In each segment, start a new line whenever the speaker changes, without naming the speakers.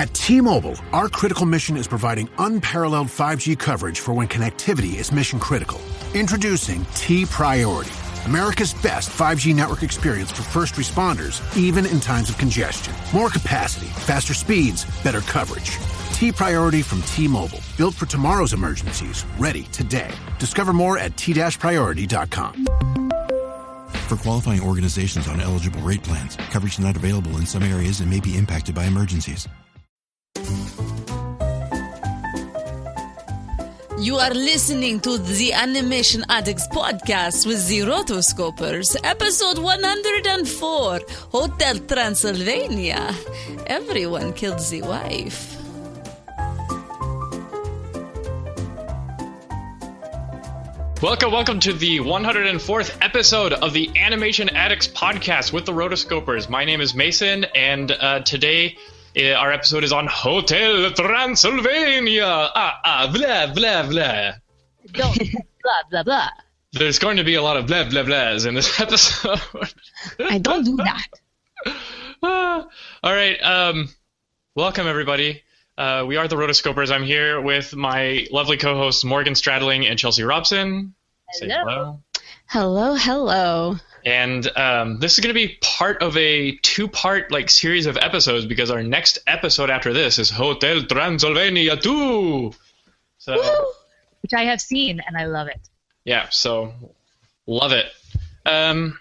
At T-Mobile, our critical mission is providing unparalleled 5G coverage for when connectivity is mission critical. Introducing T-Priority, America's best 5G network experience for first responders, even in times of congestion. More capacity, faster speeds, better coverage. T-Priority from T-Mobile, built for tomorrow's emergencies, ready today. Discover more at t-priority.com.
For qualifying organizations on eligible rate plans, coverage not available in some areas and may be impacted by emergencies.
You are listening to the Animation Addicts podcast with the Rotoscopers, episode 104, Hotel Transylvania. Everyone killed the wife.
Welcome to the 104th episode of the Animation Addicts podcast with the Rotoscopers. My name is Mason, and today our episode is on Hotel Transylvania. Blah, blah, blah.
Don't blah, blah, blah.
There's going to be a lot of blah, blah, blahs in this episode.
I don't do that.
All right. Welcome, everybody. We are the Rotoscopers. I'm here with my lovely co-hosts Morgan Stradling and Chelsea Robson. Say hello.
Hello, hello.
And this is going to be part of a two-part series of episodes because our next episode after this is Hotel Transylvania 2. So,
woo! Which I have seen and I love it.
Yeah, so love it.
So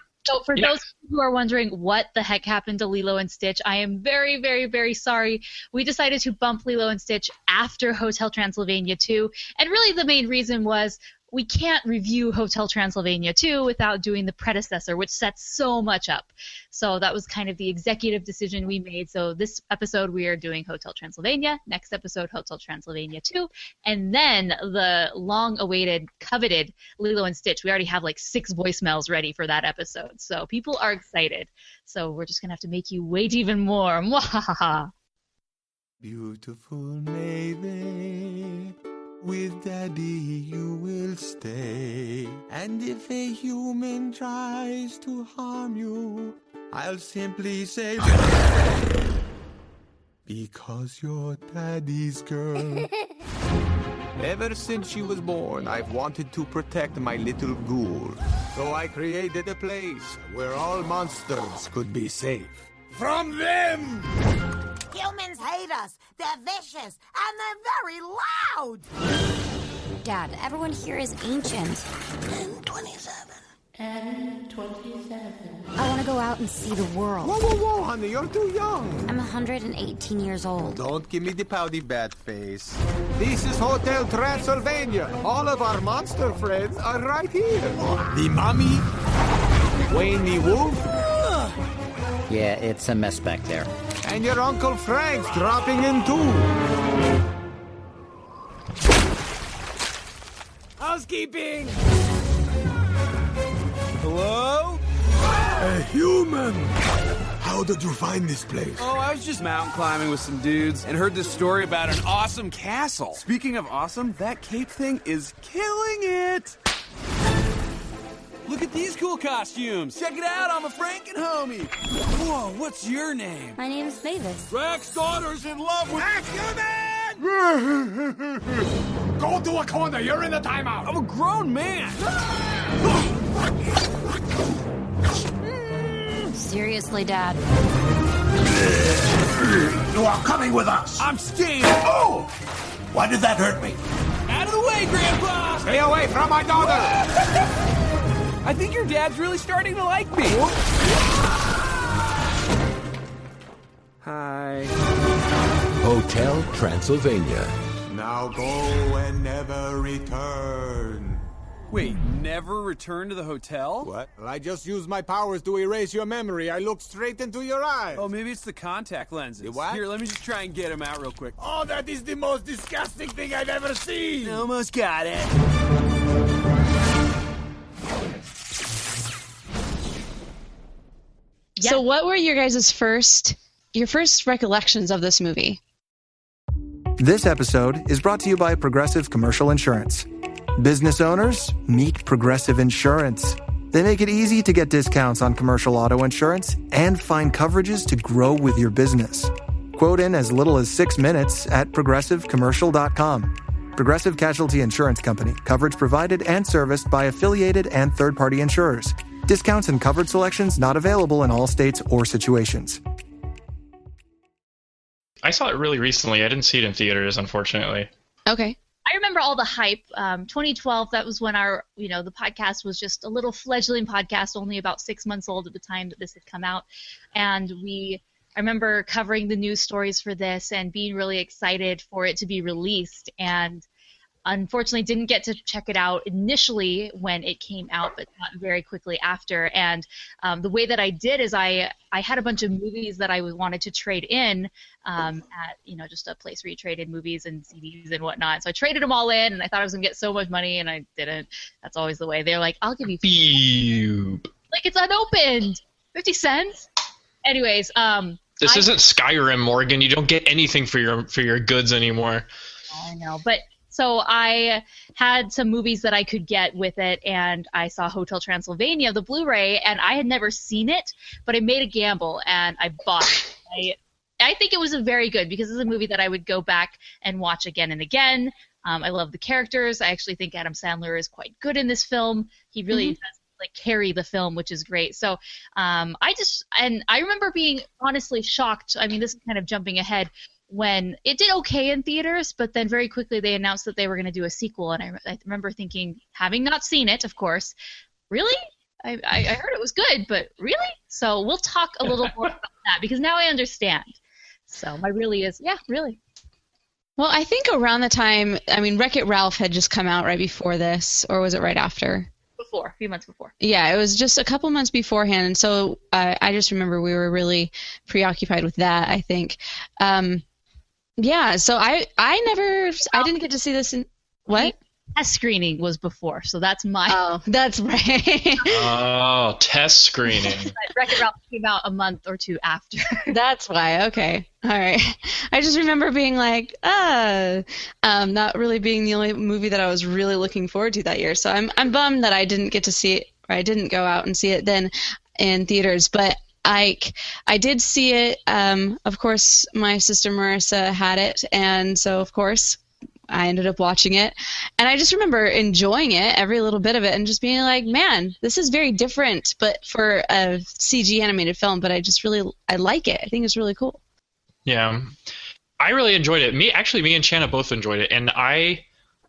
for those who are wondering what the heck happened to Lilo and Stitch, I am very, very, very sorry. We decided to bump Lilo and Stitch after Hotel Transylvania 2, and really the main reason was we can't review Hotel Transylvania 2 without doing the predecessor, which sets so much up. So that was kind of the executive decision we made. So this episode we are doing Hotel Transylvania, next episode Hotel Transylvania 2, and then the long-awaited, coveted Lilo and Stitch. We already have 6 voicemails ready for that episode. So people are excited. So we're just going to have to make you wait even more. Mwahaha.
Beautiful maiden, with Daddy you will stay. And if a human tries to harm you, I'll simply say, because you're Daddy's girl. Ever since she was born, I've wanted to protect my little ghoul. So I created a place where all monsters could be safe from them!
Humans hate us. They're vicious, and they're very loud.
Dad, everyone here is ancient.
N27.
I want to go out and see the world.
Whoa, honey, you're too young.
I'm 118 years old.
Don't give me the pouty bat face. This is Hotel Transylvania. All of our monster friends are right here. The mummy, Wayne the wolf.
Yeah, it's a mess back there.
And your Uncle Frank's dropping in too. Housekeeping!
Hello?
A human! How did you find this place?
Oh, I was just mountain climbing with some dudes and heard this story about an awesome castle. Speaking of awesome, that cape thing is killing it! Look at these cool costumes. Check it out, I'm a Franken homie. Whoa, what's your name?
My name is Mavis.
Rex daughter's in love with... Human! Go to a corner, you're in the timeout.
I'm a grown man.
Seriously, Dad.
You are coming with us.
I'm staying.
Oh! Why did that hurt me?
Out of the way, Grandpa!
Stay away from my daughter!
I think your dad's really starting to like me. Hi.
Hotel Transylvania.
Now go and never return.
Wait, never return to the hotel?
What? Well, I just used my powers to erase your memory. I looked straight into your eyes.
Oh, maybe it's the contact lenses.
The what?
Here, let me just try and get them out real quick.
Oh, that is the most disgusting thing I've ever seen.
Almost got it.
Yeah. So what were your guys' first recollections of this movie?
This episode is brought to you by Progressive Commercial Insurance. Business owners, meet Progressive Insurance. They make it easy to get discounts on commercial auto insurance and find coverages to grow with your business. Quote in as little as 6 minutes at progressivecommercial.com. Progressive Casualty Insurance Company. Coverage provided and serviced by affiliated and third-party insurers. Discounts and coverage selections not available in all states or situations.
I saw it really recently. I didn't see it in theaters, unfortunately.
Okay.
I remember all the hype. 2012, that was when the podcast was just a little fledgling podcast, only about 6 months old at the time that this had come out. And I remember covering the news stories for this and being really excited for it to be released. And unfortunately didn't get to check it out initially when it came out, but not very quickly after. And the way that I did is I had a bunch of movies that I wanted to trade in at just a place where you trade in movies and CDs and whatnot. So I traded them all in, and I thought I was going to get so much money, and I didn't. That's always the way. They're like, I'll give you like it's unopened, 50 cents. Anyways,
this isn't Skyrim, Morgan. You don't get anything for your goods anymore.
I know, but so I had some movies that I could get with it, and I saw Hotel Transylvania, the Blu-ray, and I had never seen it, but I made a gamble, and I bought it. I think it was very good because it's a movie that I would go back and watch again and again. I love the characters. I actually think Adam Sandler is quite good in this film. He really does carry the film, which is great. So I remember being honestly shocked. I mean, this is kind of jumping ahead, when it did okay in theaters, but then very quickly they announced that they were going to do a sequel, and I remember thinking, having not seen it, of course, really? I heard it was good, but really? So we'll talk a little more about that, because now I understand. So my really is, yeah, really.
Well, I think around the time, Wreck-It Ralph had just come out right before this, or was it right after?
A few months before.
Yeah, it was just a couple months beforehand, and so I just remember we were really preoccupied with that, I think. Yeah, so I didn't get to see this in what?
Test screening was before, so that's my.
Oh, that's right.
Oh, test screening.
Wreck-It Ralph came out a month or two after.
That's why. Okay, all right. I just remember being like, not really being the only movie that I was really looking forward to that year. So I'm bummed that I didn't get to see it, or I didn't go out and see it then in theaters, but. I did see it. Of course, my sister Marissa had it, and so of course I ended up watching it. And I just remember enjoying it, every little bit of it, and just being like, man, this is very different, but for a CG animated film. But I like it. I think it's really cool.
Yeah, I really enjoyed it. Me and Shanna both enjoyed it, and I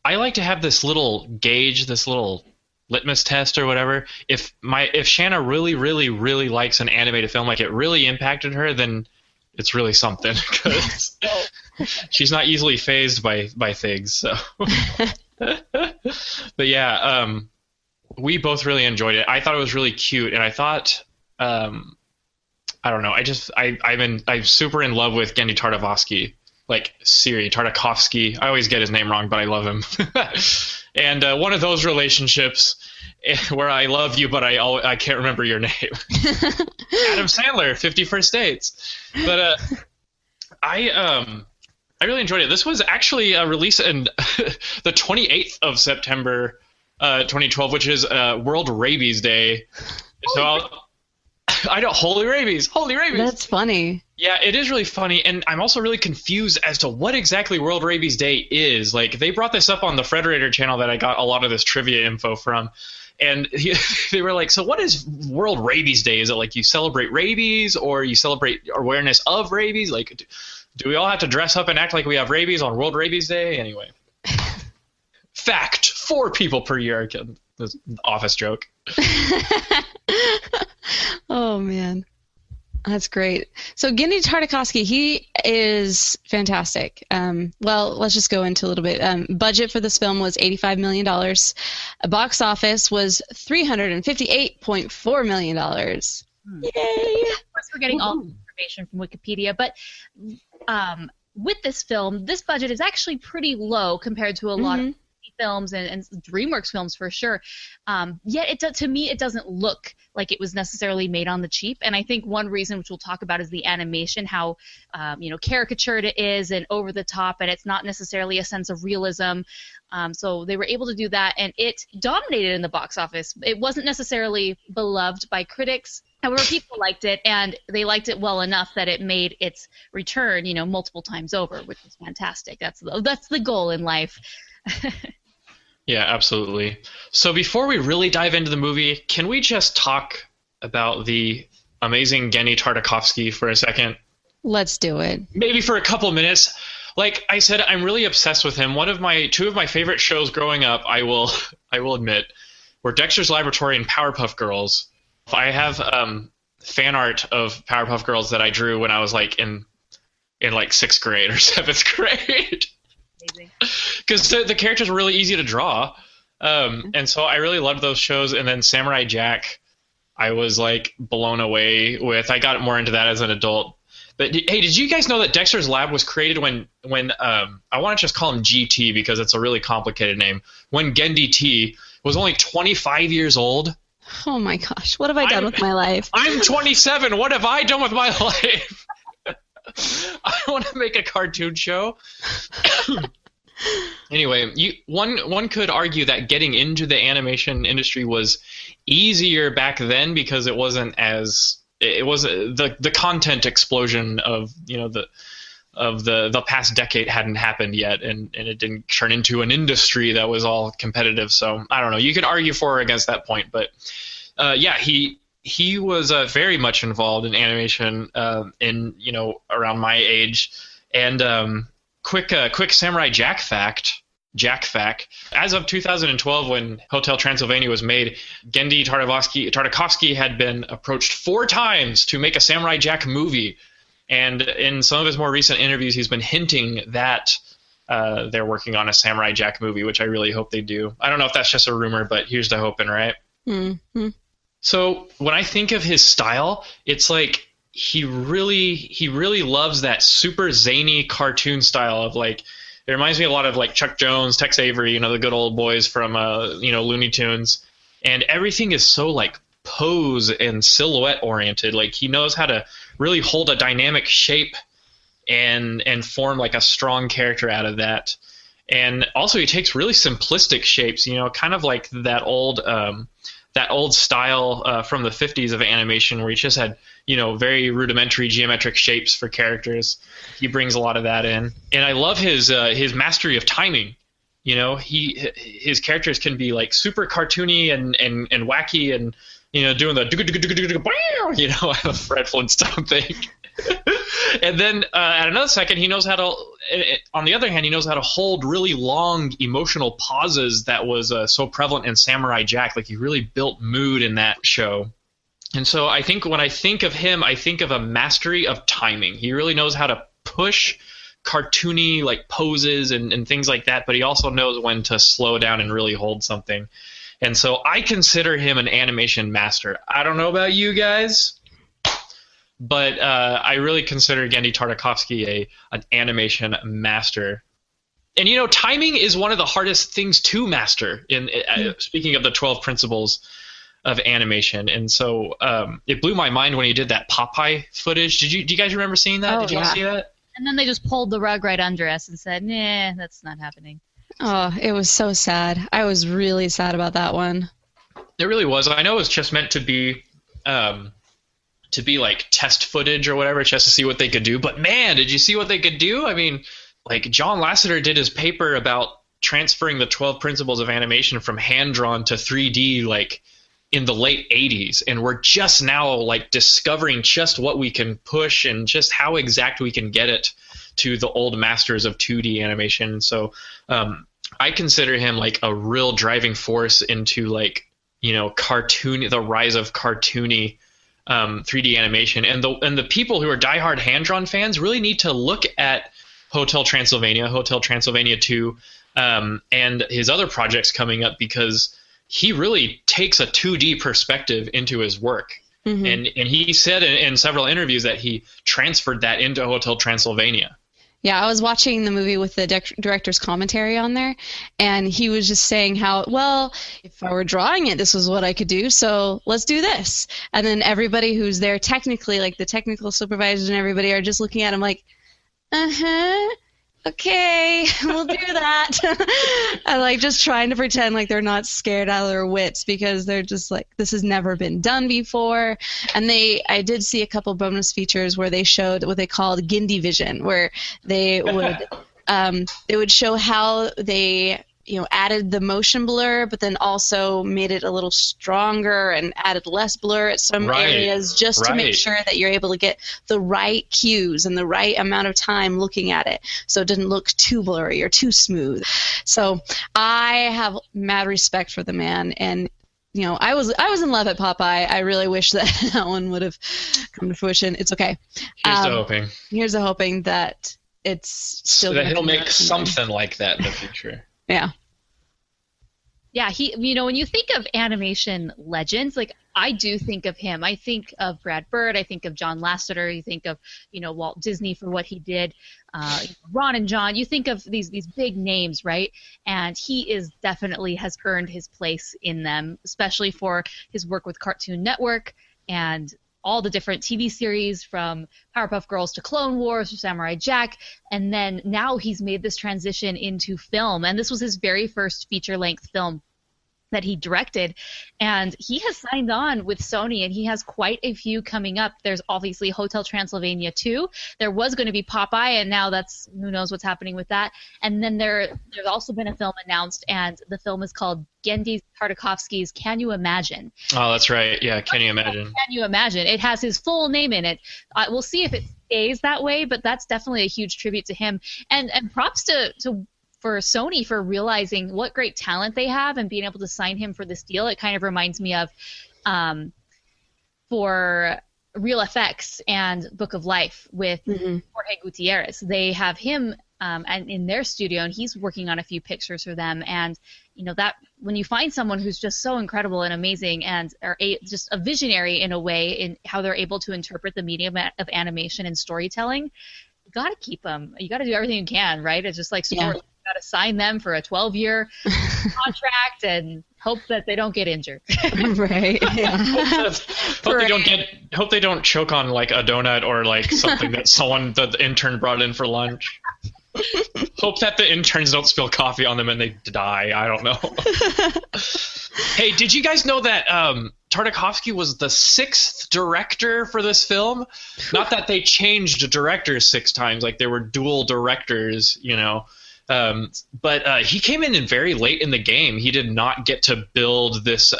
like to have this little gauge, this little litmus test or whatever. If Shanna really, really, really likes an animated film, like it really impacted her, then it's really something, because she's not easily fazed by things. So, but yeah, we both really enjoyed it. I thought it was really cute, and I thought, I don't know, I'm super in love with Genndy Tartakovsky, like Siri Tartakovsky. I always get his name wrong, but I love him. And one of those relationships where I love you, but I can't remember your name. Adam Sandler, 50 First Dates. But I really enjoyed it. This was actually released in the 28th of September, 2012, which is World Rabies Day. So I know, Holy Rabies.
That's funny.
Yeah, it is really funny, and I'm also really confused as to what exactly World Rabies Day is. Like, they brought this up on the Frederator channel that I got a lot of this trivia info from, and they were like, so what is World Rabies Day? Is it like you celebrate rabies, or you celebrate awareness of rabies? Like, do we all have to dress up and act like we have rabies on World Rabies Day? Anyway. Fact, 4 people per year. This office joke.
Oh, man. That's great. So Genndy Tartakovsky, he is fantastic. Well, let's just go into a little bit. Budget for this film was $85 million. Box office was $358.4 million. Yay!
Of course, we're getting all the information from Wikipedia, but with this film, this budget is actually pretty low compared to a lot of films and DreamWorks films for sure. Yet to me, it doesn't look like it was necessarily made on the cheap. And I think one reason, which we'll talk about, is the animation, how caricatured it is and over the top, and it's not necessarily a sense of realism. So they were able to do that, and it dominated in the box office. It wasn't necessarily beloved by critics, However, people liked it, and they liked it well enough that it made its return, multiple times over, which is fantastic. That's the goal in life.
Yeah, absolutely. So before we really dive into the movie, can we just talk about the amazing Genndy Tartakovsky for a second?
Let's do it.
Maybe for a couple minutes. Like I said, I'm really obsessed with him. Two of my favorite shows growing up, I will admit, were Dexter's Laboratory and Powerpuff Girls. I have fan art of Powerpuff Girls that I drew when I was like in like 6th grade or 7th grade. Because the characters were really easy to draw. And so I really loved those shows. And then Samurai Jack, I was like blown away with. I got more into that as an adult. But hey, did you guys know that Dexter's Lab was created when I want to just call him GT because it's a really complicated name, when Genndy T was only 25 years old?
Oh my gosh, what have I done with my life?
I'm 27. What have I done with my life? I want to make a cartoon show. Anyway, one could argue that getting into the animation industry was easier back then because it wasn't as the content explosion of the past decade hadn't happened yet, and it didn't turn into an industry that was all competitive. So I don't know. You could argue for or against that point, but yeah, he was very much involved in animation around my age. And quick Samurai Jack fact. As of 2012, when Hotel Transylvania was made, Genndy Tartakovsky had been approached 4 times to make a Samurai Jack movie. And in some of his more recent interviews, he's been hinting that they're working on a Samurai Jack movie, which I really hope they do. I don't know if that's just a rumor, but here's to hoping, right?
Mm-hmm.
So when I think of his style, it's like he really loves that super zany cartoon style of like. It reminds me a lot of like Chuck Jones, Tex Avery, the good old boys from Looney Tunes, and everything is so like pose and silhouette oriented. Like he knows how to really hold a dynamic shape and form like a strong character out of that. And also he takes really simplistic shapes, kind of like that old style from the 50s of animation where he just had very rudimentary geometric shapes for characters. He brings a lot of that in, and I love his mastery of timing. His characters can be like super cartoony and wacky, and doing the a Fred Flintstone thing. And then at another second, he knows how to. On the other hand, he knows how to hold really long emotional pauses that was so prevalent in Samurai Jack. Like he really built mood in that show. And so I think when I think of him, I think of a mastery of timing. He really knows how to push cartoony like poses and things like that, but he also knows when to slow down and really hold something. And so I consider him an animation master. I don't know about you guys, but I really consider Genndy Tartakovsky an animation master. And timing is one of the hardest things to master. Speaking of the 12 principles of animation, and so it blew my mind when he did that Popeye footage. Do you guys remember seeing that? Did you see that?
And then they just pulled the rug right under us and said, "Nah, that's not happening."
Oh, it was so sad. I was really sad about that one.
It really was. I know it was just meant to be like test footage or whatever, just to see what they could do. But man, did you see what they could do? I mean, like John Lasseter did his paper about transferring the 12 principles of animation from hand drawn to 3D, like in the late 80s, and we're just now like discovering just what we can push and just how exact we can get it to the old masters of 2D animation. So I consider him like a real driving force into like the rise of cartoony 3D animation. And the people who are diehard hand-drawn fans really need to look at Hotel Transylvania 2, and his other projects coming up, because he really takes a 2D perspective into his work. Mm-hmm. And he said in several interviews that he transferred that into Hotel Transylvania.
Yeah, I was watching the movie with the director's commentary on there, and he was just saying how, well, if I were drawing it, this was what I could do, so let's do this. And then everybody who's there technically, like the technical supervisors and everybody, are just looking at him like, uh-huh.
okay, we'll do that. And like just trying to pretend like they're not scared out of their wits because they're just like, this has never been done before. And I did see a couple bonus features where they showed what they called Genndy vision, where they would show how they added the motion blur, but then also made it a little stronger and added less blur at some areas just to make sure that you're able to get the right cues and the right amount of time looking at it so it didn't look too blurry or too smooth. So I have mad respect for the man, and I was in love at Popeye. I really wish that one would have come to fruition. It's okay. Here's the hoping that it's still
that he'll make something like that in the future.
Yeah.
Yeah, when you think of animation legends, like I do think of him. I think of Brad Bird. I think of John Lasseter. You think of, Walt Disney for what he did. Ron and John. You think of these big names, right? And he definitely has earned his place in them, especially for his work with Cartoon Network and all the different TV series from Powerpuff Girls to Clone Wars to Samurai Jack, and then now he's made this transition into film, and this was his very first feature-length film that he directed, and he has signed on with Sony, and he has quite a few coming up. There's obviously Hotel Transylvania 2. There was going to be Popeye, and now who knows what's happening with that. And then there's also been a film announced, and the film is called Genndy Tartakovsky's Can You Imagine?
Oh, that's right. Yeah, Can You Imagine?
Can You Imagine? It has his full name in it. We'll see if it stays that way, but that's definitely a huge tribute to him. And props for Sony for realizing what great talent they have and being able to sign him for this deal. It kind of reminds me of for Real FX and Book of Life with Jorge Gutierrez. They have him and in their studio, and he's working on a few pictures for them. And that when you find someone who's just so incredible and amazing and are just a visionary in a way in how they're able to interpret the medium of animation and storytelling, you got to keep them. You got to do everything you can, right? It's just like sports. You got to sign them for a 12-year contract and hope that they don't get injured.
Right. Yeah.
Hope they don't choke on like a donut or like something that the intern brought in for lunch. Hope that the interns don't spill coffee on them and they die. I don't know. Hey, did you guys know that Tartakovsky was the 6th director for this film? Not that they changed directors 6 times, like there were dual directors, but he came in very late in the game. He did not get to build this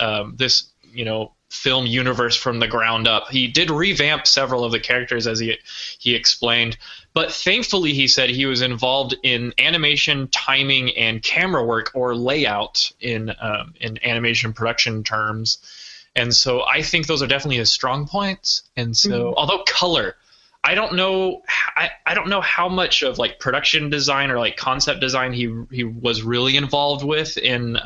film universe from the ground up. He did revamp several of the characters, as he explained, but thankfully he said he was involved in animation, timing, and camera work or layout in animation production terms. And so I think those are definitely his strong points. And so, although color, I don't know how much of like production design or like concept design he was really involved with in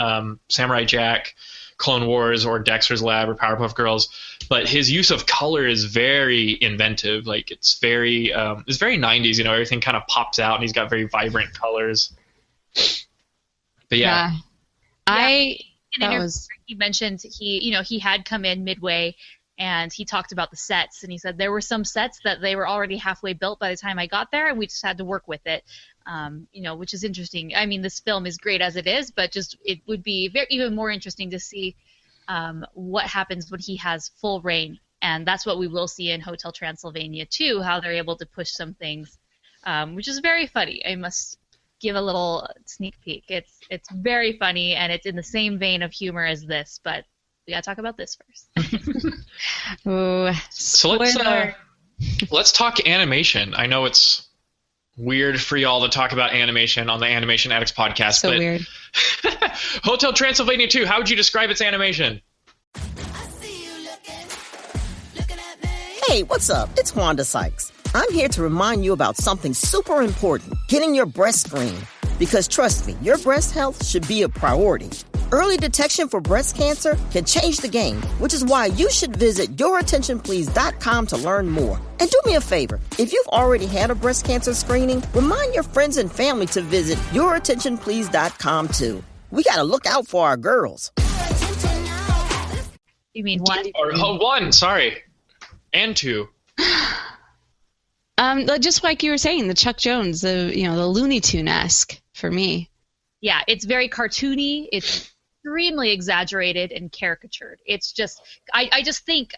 Samurai Jack, Clone Wars, or Dexter's Lab or Powerpuff Girls, but his use of color is very inventive. Like it's very 90s. Everything kind of pops out, and he's got very vibrant colors. But yeah.
He mentioned he had come in midway. And he talked about the sets, and he said there were some sets that they were already halfway built by the time I got there, and we just had to work with it, which is interesting. I mean, this film is great as it is, but just it would be even more interesting to see what happens when he has full reign, and that's what we will see in Hotel Transylvania 2, how they're able to push some things, which is very funny. I must give a little sneak peek. It's very funny, and it's in the same vein of humor as this, but we gotta talk about this first.
Ooh,
so let's talk animation. I know it's weird for y'all to talk about animation on the Animation Addicts podcast,
so
but
weird.
Hotel Transylvania 2, how would you describe its animation?
Hey, what's up? It's Wanda Sykes. I'm here to remind you about something super important, getting your breast screened. Because trust me, your breast health should be a priority. Early detection for breast cancer can change the game, which is why you should visit yourattentionplease.com to learn more. And do me a favor, if you've already had a breast cancer screening, remind your friends and family to visit yourattentionplease.com too. We gotta look out for our girls.
You mean one?
One, sorry. And 2.
Just like you were saying, the Chuck Jones, the Looney Tune-esque for me.
Yeah, it's very cartoony. It's extremely exaggerated and caricatured. It's just, I just think,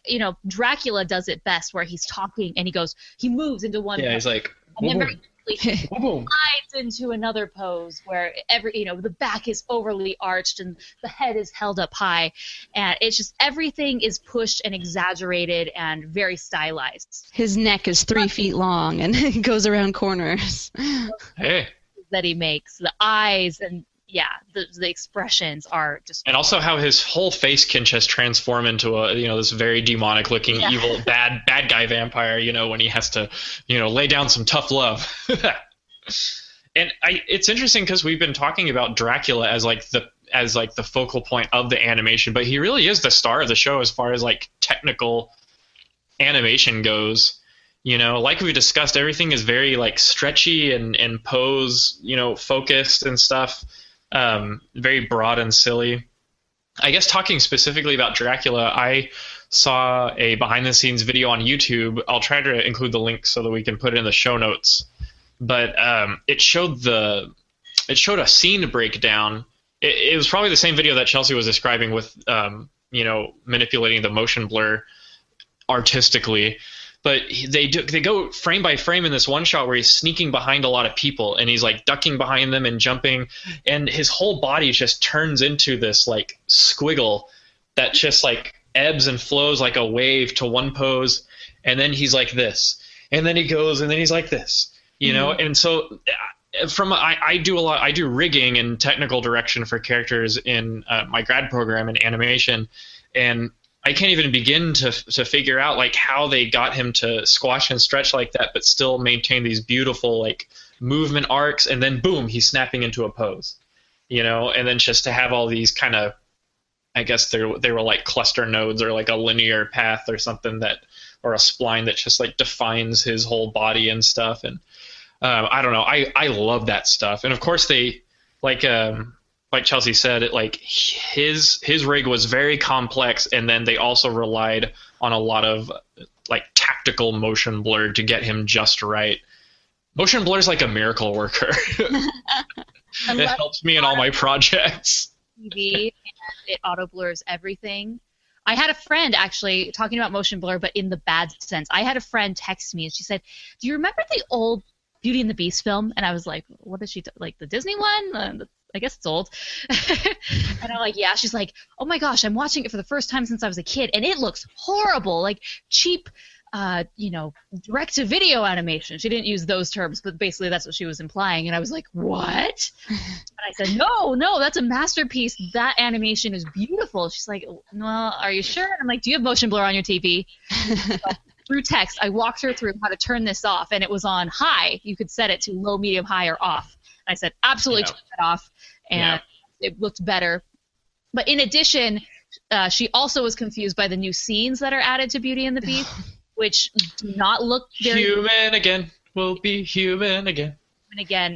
Dracula does it best, where he's talking and he moves into one.
Yeah, he's like,
and then very quickly slides into another pose where the back is overly arched and the head is held up high, and it's just everything is pushed and exaggerated and very stylized.
His neck is 3 feet long and it goes around corners.
Hey.
That he makes, the eyes, and the expressions are just.
And also how his whole face can just transform into this very demonic looking evil bad guy vampire, when he has to lay down some tough love. And it's interesting because we've been talking about Dracula as the focal point of the animation, but he really is the star of the show as far as like technical animation goes. Like we discussed, everything is very like stretchy and pose, focused and stuff. Very broad and silly. I guess talking specifically about Dracula, I saw a behind the scenes video on YouTube. I'll try to include the link so that we can put it in the show notes. But it showed a scene breakdown. It was probably the same video that Chelsea was describing with manipulating the motion blur artistically. But they go frame by frame in this one shot where he's sneaking behind a lot of people and he's like ducking behind them and jumping, and his whole body just turns into this like squiggle that just like ebbs and flows like a wave to one pose, and then he's like this, and then he goes, and then he's like this, And so I do rigging and technical direction for characters in my grad program in animation, and I can't even begin to figure out like how they got him to squash and stretch like that, but still maintain these beautiful like movement arcs, and then boom, he's snapping into a pose, and then just to have all these kind of, I guess they were like cluster nodes or like a linear path or something or a spline that just like defines his whole body and stuff. And I don't know, I love that stuff. And of course they like Chelsea said, his rig was very complex, and then they also relied on a lot of like tactical motion blur to get him just right. Motion blur is like a miracle worker. It helps me in all my projects.
TV, and it auto blurs everything. I had a friend actually talking about motion blur, but in the bad sense. I had a friend text me and she said, "Do you remember the old Beauty and the Beast film?" And I was like, "What is she like the Disney one?" I guess it's old. And I'm like, yeah. She's like, "Oh my gosh, I'm watching it for the first time since I was a kid, and it looks horrible, like cheap, direct-to-video animation." She didn't use those terms, but basically that's what she was implying. And I was like, what? And I said, no, that's a masterpiece. That animation is beautiful. She's like, "Well, are you sure?" And I'm like, "Do you have motion blur on your TV?" Through text, I walked her through how to turn this off, and it was on high. You could set it to low, medium, high, or off. I said, absolutely turn it off, and it looked better. But in addition, she also was confused by the new scenes that are added to Beauty and the Beast, which do not look very
human again. We'll be human again.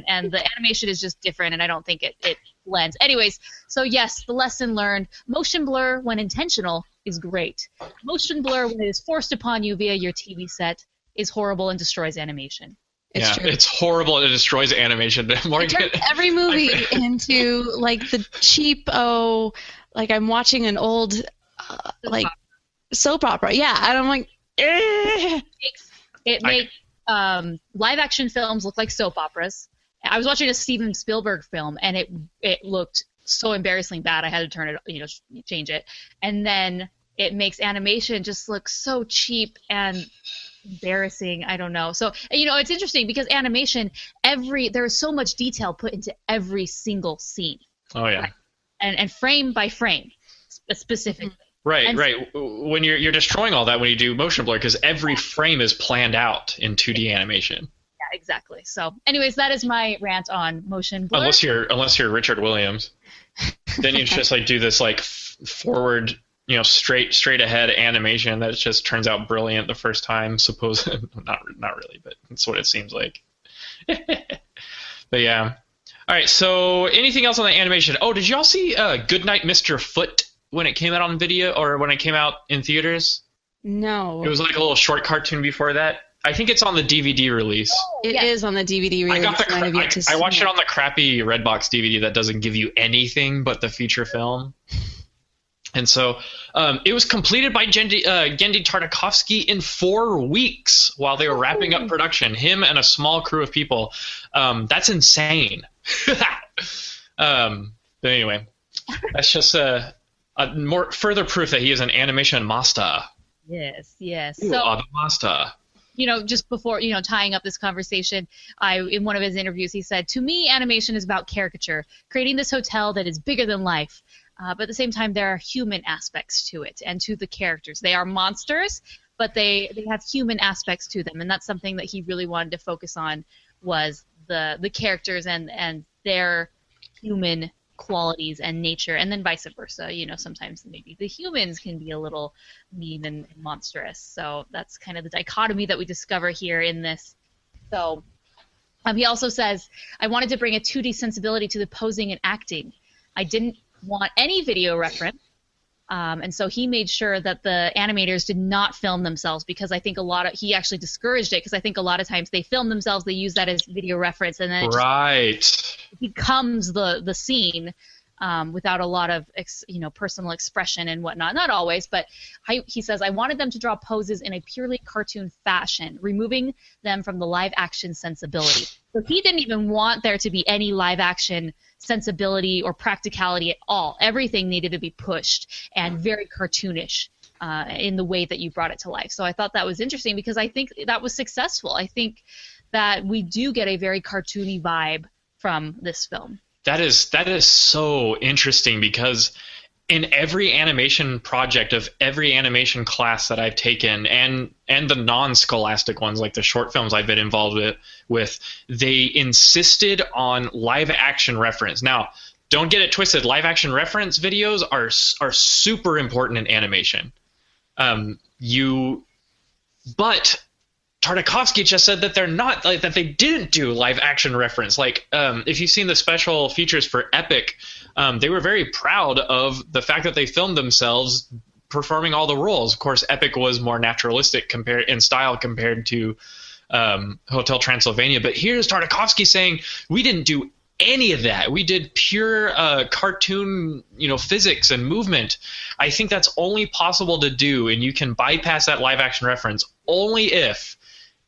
And the animation is just different, and I don't think it blends. Anyways, so yes, the lesson learned: motion blur, when intentional, is great. Motion blur, when it is forced upon you via your TV set, is horrible and destroys animation.
It's horrible and it destroys animation.
Morgan, every movie into like the cheap, like I'm watching an old like soap opera. Yeah, and I'm like,
It makes live action films look like soap operas. I was watching a Steven Spielberg film, and it looked so embarrassingly bad. I had to turn it, change it. And then it makes animation just look so cheap and embarrassing. I don't know. So, it's interesting because animation, there is so much detail put into every single scene.
Oh yeah.
Right? And frame by frame, specifically.
Right. When you're destroying all that when you do motion blur, because every frame is planned out in 2D animation.
Yeah, exactly. So, anyways, that is my rant on motion blur.
Unless you're Richard Williams, then you just like do this like forward, straight ahead animation that just turns out brilliant the first time. Not really, but that's what it seems like. But yeah. All right. So, anything else on the animation? Oh, did y'all see Goodnight, Mr. Foot when it came out on video or when it came out in theaters?
No.
It was like a little short cartoon before that. I think it's on the DVD release.
It is on the DVD release.
I watched it on the crappy Redbox DVD that doesn't give you anything but the feature film. And so it was completed by Genndy Tartakovsky in 4 weeks while they were wrapping up production. Him and a small crew of people. That's insane. But anyway, that's just more further proof that he is an animation master.
Yes.
Ooh, the master.
Just before, tying up this conversation, in one of his interviews, he said, "To me, animation is about caricature, creating this hotel that is bigger than life. But at the same time, there are human aspects to it and to the characters. They are monsters, but they have human aspects to them." And that's something that he really wanted to focus on, was the characters and their human qualities and nature, and then vice versa. Sometimes maybe the humans can be a little mean and monstrous. So that's kind of the dichotomy that we discover here in this. So he also says, "I wanted to bring a 2D sensibility to the posing and acting. I didn't want any video reference." And so he made sure that the animators did not film themselves, because I think he actually discouraged it, because I think a lot of times they film themselves, they use that as video reference, and then it just becomes the scene without a lot of personal expression and whatnot. Not always, but he says, "I wanted them to draw poses in a purely cartoon fashion, removing them from the live action sensibility." So he didn't even want there to be any live action sensibility or practicality at all. Everything needed to be pushed and very cartoonish in the way that you brought it to life. So I thought that was interesting, because I think that was successful. I think that we do get a very cartoony vibe from this film.
That is so interesting, because in every animation project of every animation class that I've taken, and the non-scholastic ones, like the short films I've been involved with, they insisted on live action reference. Now, don't get it twisted. Live action reference videos are super important in animation. But Tartakovsky just said that they're not, like, that they didn't do live action reference. Like, if you've seen the special features for Epic, they were very proud of the fact that they filmed themselves performing all the roles. Of course, Epic was more naturalistic in style compared to Hotel Transylvania. But here's Tartakovsky saying, we didn't do any of that. We did pure cartoon, physics and movement. I think that's only possible to do, and you can bypass that live action reference only if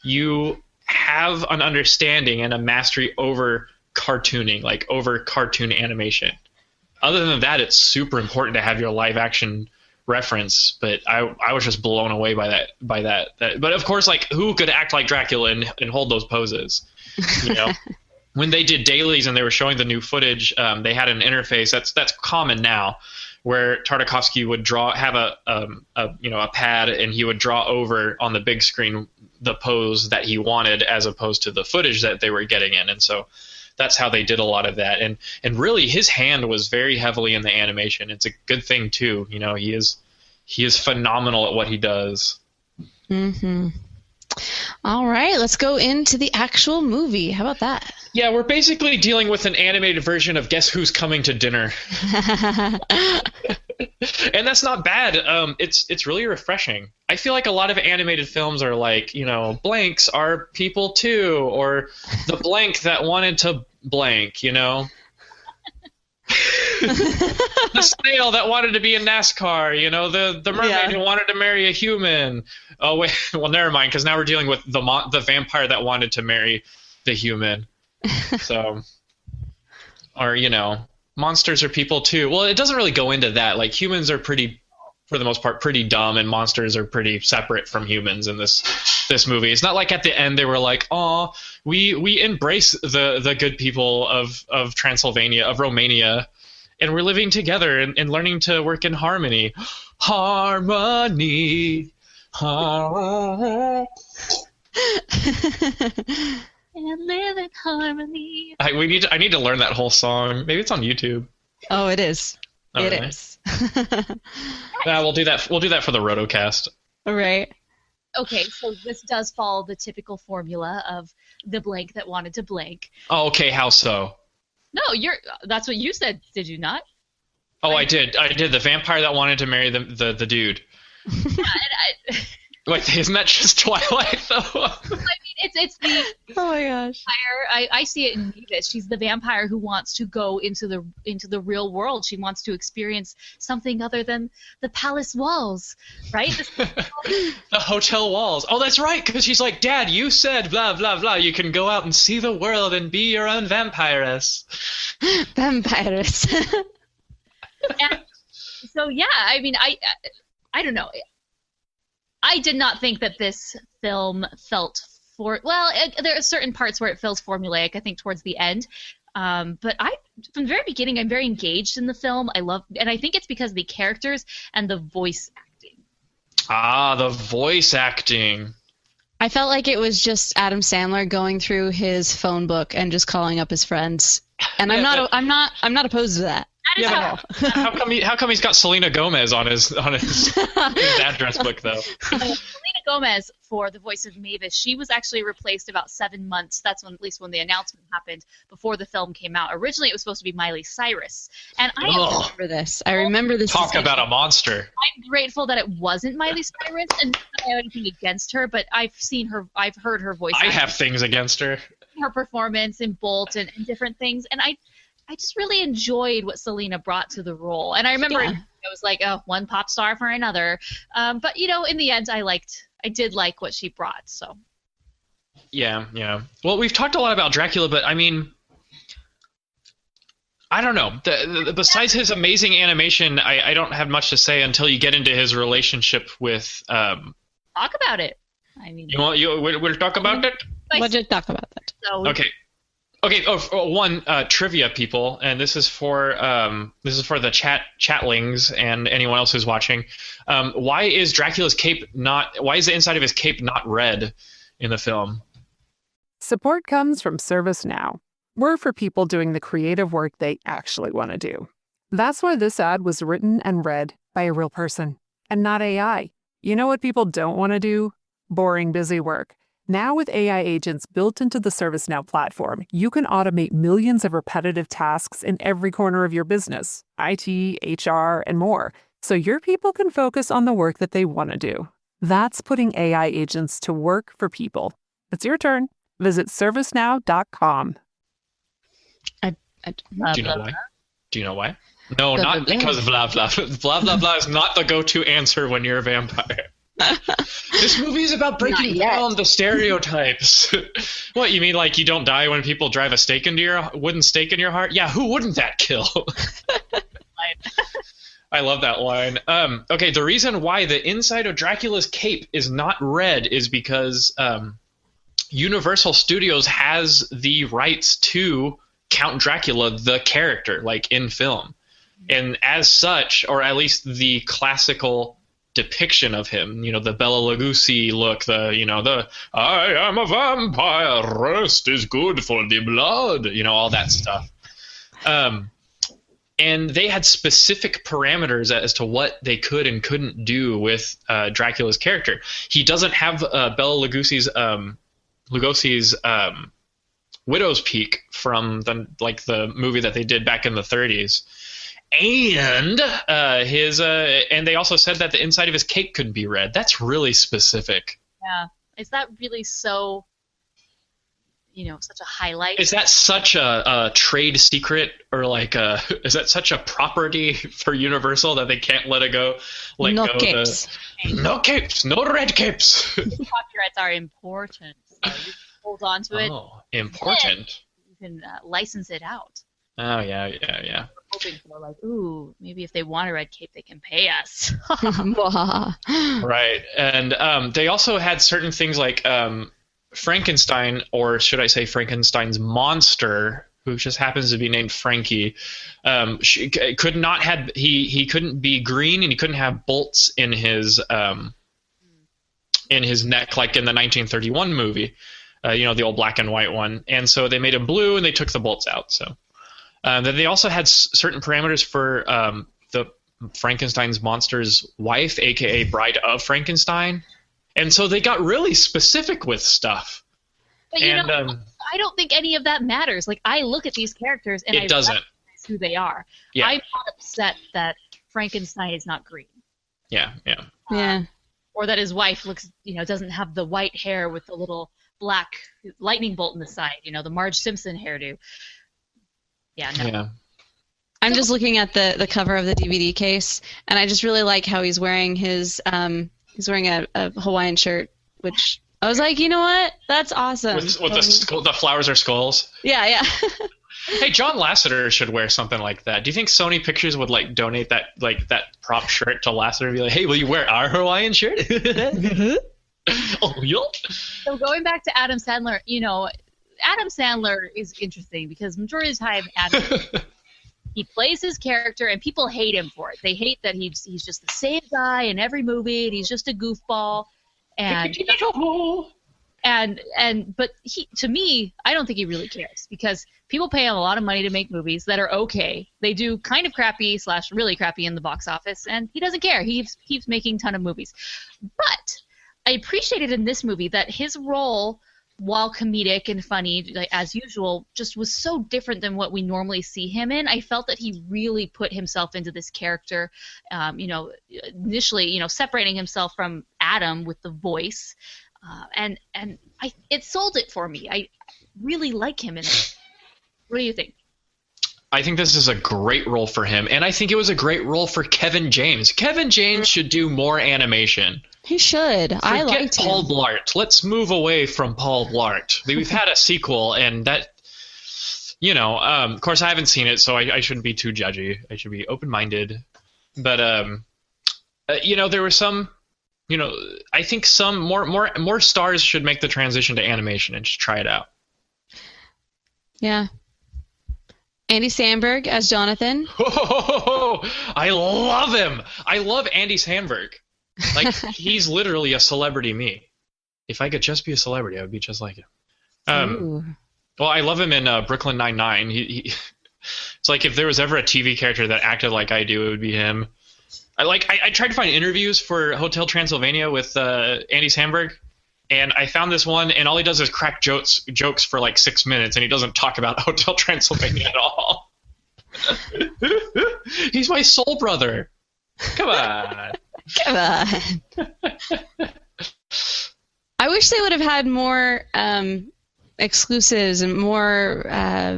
you have an understanding and a mastery over cartooning, like over cartoon animation. Other than that, it's super important to have your live action reference. But I was just blown away by that. But of course, like, who could act like Dracula and hold those poses? When they did dailies and they were showing the new footage, they had an interface that's common now, where Tartakovsky would have a pad, and he would draw over on the big screen the pose that he wanted, as opposed to the footage that they were getting in. And so that's how they did a lot of that. And really, his hand was very heavily in the animation. It's a good thing too. He is phenomenal at what he does.
Mm-hmm. All right, let's go into the actual movie. How about that?
Yeah, we're basically dealing with an animated version of Guess Who's Coming to Dinner. And that's not bad. It's really refreshing. I feel like a lot of animated films are like, blanks are people too, or the blank that wanted to blank, The snail that wanted to be in NASCAR, the mermaid who wanted to marry a human. Oh, wait, well, never mind, because now we're dealing with the vampire that wanted to marry the human. So, or, monsters are people too. Well, it doesn't really go into that. Like, humans are for the most part, pretty dumb, and monsters are pretty separate from humans in this movie. It's not like at the end they were like, "Oh, we embrace the good people of Transylvania, of Romania, and we're living together and learning to work in harmony." Harmony.
And live in harmony.
I need to learn that whole song. Maybe it's on YouTube.
Oh, it is.
Oh,
it
really?
is.
Yeah, we'll do that. We'll do that for the Rotocast.
All right.
Okay, so this does follow the typical formula of the blank that wanted to blank.
Oh, okay. How so?
No, that's what you said, did you not?
Oh, I did. The vampire that wanted to marry the dude.
Yeah,
Wait, isn't that just Twilight though?
I mean, it's the
oh my gosh.
vampire. I see it in Mavis. She's the vampire who wants to go into the real world. She wants to experience something other than the palace walls, right?
The hotel walls. Oh, that's right, because she's like, Dad, you said blah blah blah. You can go out and see the world and be your own vampiress.
Vampiress.
And so yeah, I mean, I don't know. I did not think that this film felt there are certain parts where it feels formulaic, I think, towards the end. But from the very beginning, I'm very engaged in the film. And I think it's because of the characters and the voice acting.
Ah, the voice acting.
I felt like it was just Adam Sandler going through his phone book and just calling up his friends. And I'm not opposed to that.
Yeah, how come he's got Selena Gomez on his address book though?
Selena Gomez for the voice of Mavis. She was actually replaced about 7 months. That's when the announcement happened before the film came out. Originally, it was supposed to be Miley Cyrus, and I
remember this. I remember this.
Talk about a monster.
I'm grateful that it wasn't Miley Cyrus, and not that I have anything against her, but I've heard her voice.
I have things against her.
Her performance in Bolt and different things, and I just really enjoyed what Selena brought to the role. And I remember it was like, one pop star for another. But, in the end, I did like what she brought. So.
Yeah. Well, we've talked a lot about Dracula, but I mean, I don't know. Besides his amazing animation, I don't have much to say until you get into his relationship with.
Talk about it. I mean.
We'll talk about it?
We'll just talk about that.
So, okay. One trivia, people, and this is for the chatlings and anyone else who's watching. Why is the inside of his cape not red in the film?
Support comes from ServiceNow. We're for people doing the creative work they actually want to do. That's why this ad was written and read by a real person and not AI. You know what people don't want to do? Boring, busy work. Now with AI agents built into the ServiceNow platform, you can automate millions of repetitive tasks in every corner of your business, IT, HR, and more, so your people can focus on the work that they want to do. That's putting AI agents to work for people. It's your turn. Visit servicenow.com.
Do you know why? Do you know why? No, not because blah, blah. Blah, blah, blah is not the go-to answer when you're a vampire. This movie is about breaking down the stereotypes. What, you mean like you don't die when people drive a wooden stake in your heart? Yeah, who wouldn't that kill? I love that line. Okay, the reason why the inside of Dracula's cape is not red is because Universal Studios has the rights to Count Dracula, the character, like in film. And as such, or at least the classical depiction of him, the Bela Lugosi look, the I am a vampire, rest is good for the blood, all that stuff. And they had specific parameters as to what they could and couldn't do with Dracula's character. He doesn't have Bela Lugosi's Widow's Peak from the movie that they did back in the 30s. And and they also said that the inside of his cape couldn't be red. That's really specific.
Yeah. Is that really so, such a highlight?
Is that such a trade secret, or is that such a property for Universal that they can't let it go?
No capes.
No capes. No red capes.
Copyrights are important. So you hold on to it.
Oh, important.
You can license it out.
Oh, yeah.
We're hoping for maybe if they want a red cape, they can pay us.
Right. And they also had certain things like Frankenstein, or should I say Frankenstein's monster, who just happens to be named Frankie, he couldn't be green, and he couldn't have bolts in his neck like in the 1931 movie, the old black and white one. And so they made him blue, and they took the bolts out. So. Then they also had certain parameters for the Frankenstein's monster's wife, a.k.a. Bride of Frankenstein. And so they got really specific with stuff.
But I don't think any of that matters. I look at these characters and I
doesn't.
Recognize who they are. Yeah. I'm not upset that Frankenstein is not green.
Yeah.
or that his wife looks, doesn't have the white hair with the little black lightning bolt in the side, the Marge Simpson hairdo. Yeah, no.
Yeah.
I'm just looking at the cover of the DVD case, and I just really like how he's wearing his he's wearing a Hawaiian shirt, which I was like, you know what? That's awesome.
With the flowers are skulls.
Yeah.
Hey, John Lasseter should wear something like that. Do you think Sony Pictures would donate that prop shirt to Lasseter and be like, hey, will you wear our Hawaiian shirt? Oh, yeah.
So going back to Adam Sandler, Adam Sandler is interesting because majority of the time he plays his character and people hate him for it. They hate that he's just the same guy in every movie and he's just a goofball. But to me, I don't think he really cares because people pay him a lot of money to make movies that are okay. They do kind of crappy / really crappy in the box office, and he doesn't care. He keeps making a ton of movies. But I appreciated in this movie that his role, while comedic and funny, as usual, just was so different than what we normally see him in. I felt that he really put himself into this character, initially, separating himself from Adam with the voice. And it sold it for me. I really like him in it. What do you think?
I think this is a great role for him, and I think it was a great role for Kevin James. Kevin James should do more animation.
He should. I liked him.
Paul Blart. Let's move away from Paul Blart. We've had a sequel, and that, of course I haven't seen it, so I shouldn't be too judgy. I should be open-minded. But, there were some, I think some more stars should make the transition to animation and just try it out.
Yeah. Andy Samberg as Jonathan.
I love him. I love Andy Samberg. He's literally a celebrity me. If I could just be a celebrity, I would be just like him. Well, I love him in Brooklyn Nine-Nine. It's like if there was ever a TV character that acted like I do, it would be him. I tried to find interviews for Hotel Transylvania with Andy Samberg, and I found this one, and all he does is crack jokes for 6 minutes, and he doesn't talk about Hotel Transylvania at all. He's my soul brother. Come on.
Come on. I wish they would have had more exclusives and more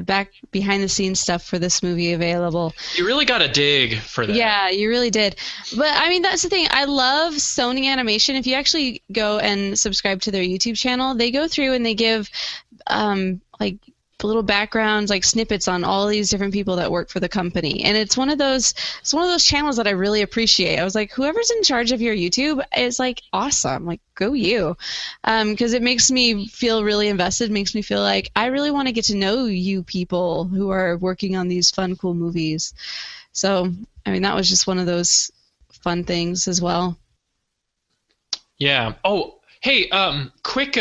back behind the scenes stuff for this movie available.
You really got to dig for that.
Yeah, you really did. But I mean, that's the thing. I love Sony Animation. If you actually go and subscribe to their YouTube channel, they go through and they give little backgrounds, snippets on all these different people that work for the company, and it's one of those channels that I really appreciate. I was like, whoever's in charge of your YouTube is awesome, go you, because it makes me feel really invested, makes me feel like I really want to get to know you people who are working on these fun, cool movies. So I mean, that was just one of those fun things as well.
Yeah. Oh, hey, quick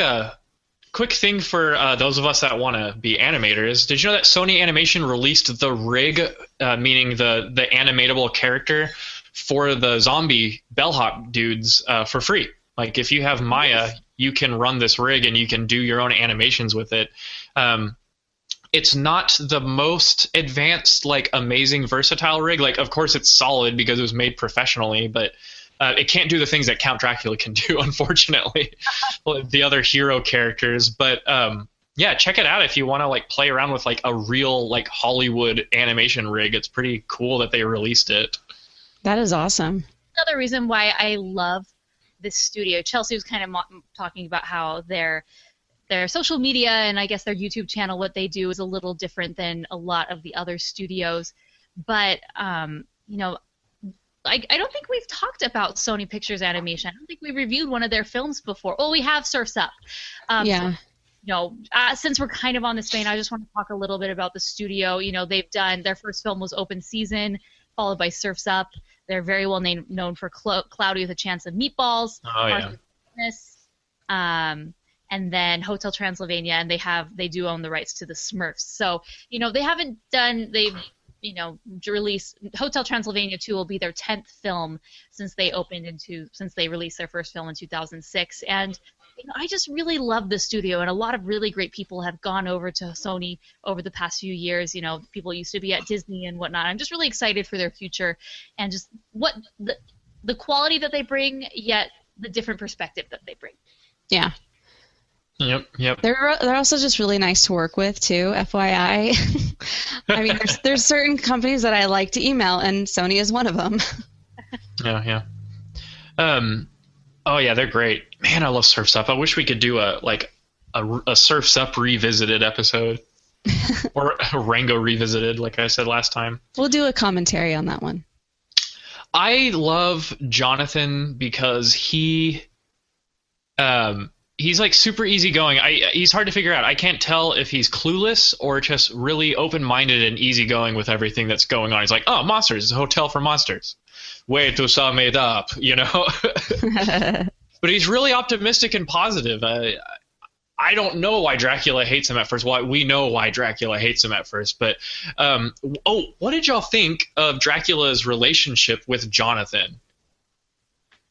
thing for those of us that want to be animators. Did you know that Sony Animation released the rig, meaning the animatable character, for the zombie bellhop dudes for free? If you have Maya, you can run this rig and you can do your own animations with it. It's not the most advanced, amazing, versatile rig. Of course, it's solid because it was made professionally, but it can't do the things that Count Dracula can do, unfortunately. The other hero characters. But check it out if you want to play around with a real Hollywood animation rig. It's pretty cool that they released it.
That is awesome.
Another reason why I love this studio. Chelsea was kind of talking about how their social media and I guess their YouTube channel, what they do is a little different than a lot of the other studios. But I don't think we've talked about Sony Pictures Animation. I don't think we reviewed one of their films before. Oh, we have Surf's Up. Since we're kind of on this vein, I just want to talk a little bit about the studio. They've done, their first film was Open Season, followed by Surf's Up. They're very well known for Cloudy with a Chance of Meatballs.
Oh, yeah.
And then Hotel Transylvania, and they do own the rights to the Smurfs. So, release Hotel Transylvania 2 will be their 10th film since they released their first film in 2006. And I just really love the studio, and a lot of really great people have gone over to Sony over the past few years. People used to be at Disney and whatnot. I'm just really excited for their future and just what the quality that they bring, yet the different perspective that they bring.
Yeah.
Yep.
They're also just really nice to work with too, FYI. I mean, there's certain companies that I like to email, and Sony is one of them.
Yeah. Oh yeah, they're great. Man, I love Surf's Up. I wish we could do a Surf's Up revisited episode. Or a Rango revisited, like I said last time.
We'll do a commentary on that one.
I love Jonathan because he's like super easygoing. He's hard to figure out. I can't tell if he's clueless or just really open-minded and easygoing with everything that's going on. He's like, oh, monsters, it's a hotel for monsters. Way to sum it up, you know? But he's really optimistic and positive. I don't know why Dracula hates him at first. Well, we know why Dracula hates him at first. But, what did y'all think of Dracula's relationship with Jonathan?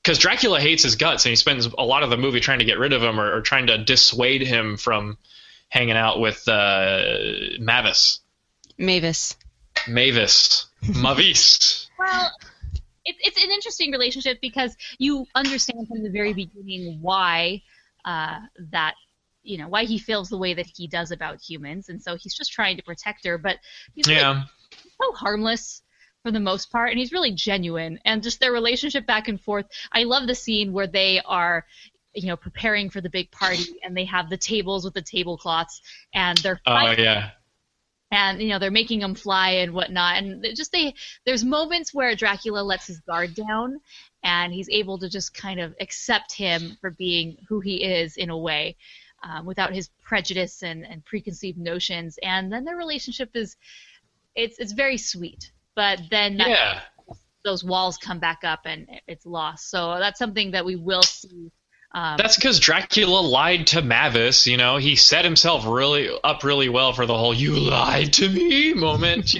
Because Dracula hates his guts, and he spends a lot of the movie trying to get rid of him or trying to dissuade him from hanging out with Mavis.
Mavis.
Mavis.
Well, it's an interesting relationship because you understand from the very beginning why why he feels the way that he does about humans, and so he's just trying to protect her. But he's so harmless for the most part, and he's really genuine. And just their relationship back and forth. I love the scene where they are, preparing for the big party, and they have the tables with the tablecloths, and they're fighting. Oh yeah. And they're making them fly and whatnot, and there's moments where Dracula lets his guard down, and he's able to just kind of accept him for being who he is in a way, without his prejudice and preconceived notions. And then their relationship it's very sweet, but then those walls come back up and it's lost. So that's something that we will see.
That's because Dracula lied to Mavis. He set himself really well for the whole "you lied to me" moment.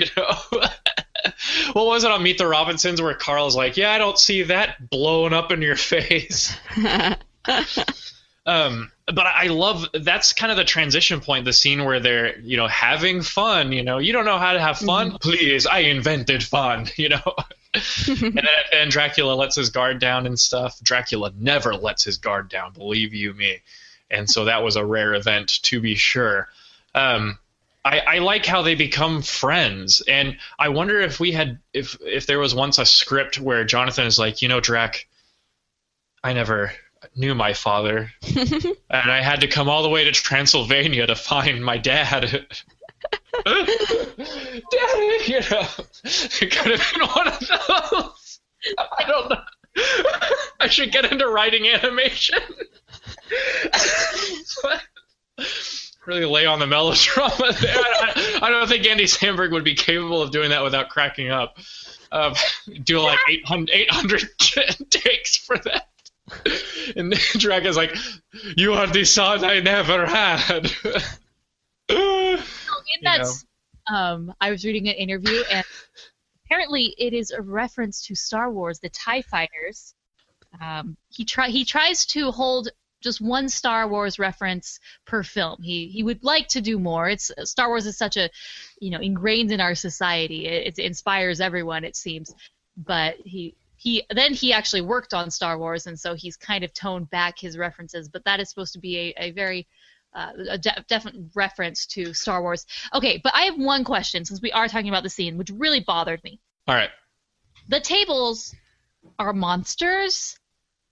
What was it on Meet the Robinsons where Carl's like, "Yeah, I don't see that blowing up in your face." But I love that's kind of the transition point, the scene where they're having fun. You don't know how to have fun. Mm-hmm. Please, I invented fun. And then Dracula lets his guard down and stuff. Dracula never lets his guard down, believe you me. And so that was a rare event, to be sure. I like how they become friends, and I wonder if if there was once a script where Jonathan is like, Drac, I never knew my father, and I had to come all the way to Transylvania to find my dad. Daddy, it could have been one of those. I don't know. I should get into writing animation. Really lay on the melodrama there. I don't think Andy Samberg would be capable of doing that without cracking up. Do like 800 takes for that. And Dracula's like, "You are the son I never had."
I was reading an interview, and apparently it is a reference to Star Wars, the TIE Fighters. He tries to hold just one Star Wars reference per film. He would like to do more. Star Wars is such a, ingrained in our society. It inspires everyone, it seems. But he actually worked on Star Wars, and so he's kind of toned back his references. But that is supposed to be a very definite reference to Star Wars. Okay, but I have one question, since we are talking about the scene, which really bothered me.
All right.
The tables are monsters?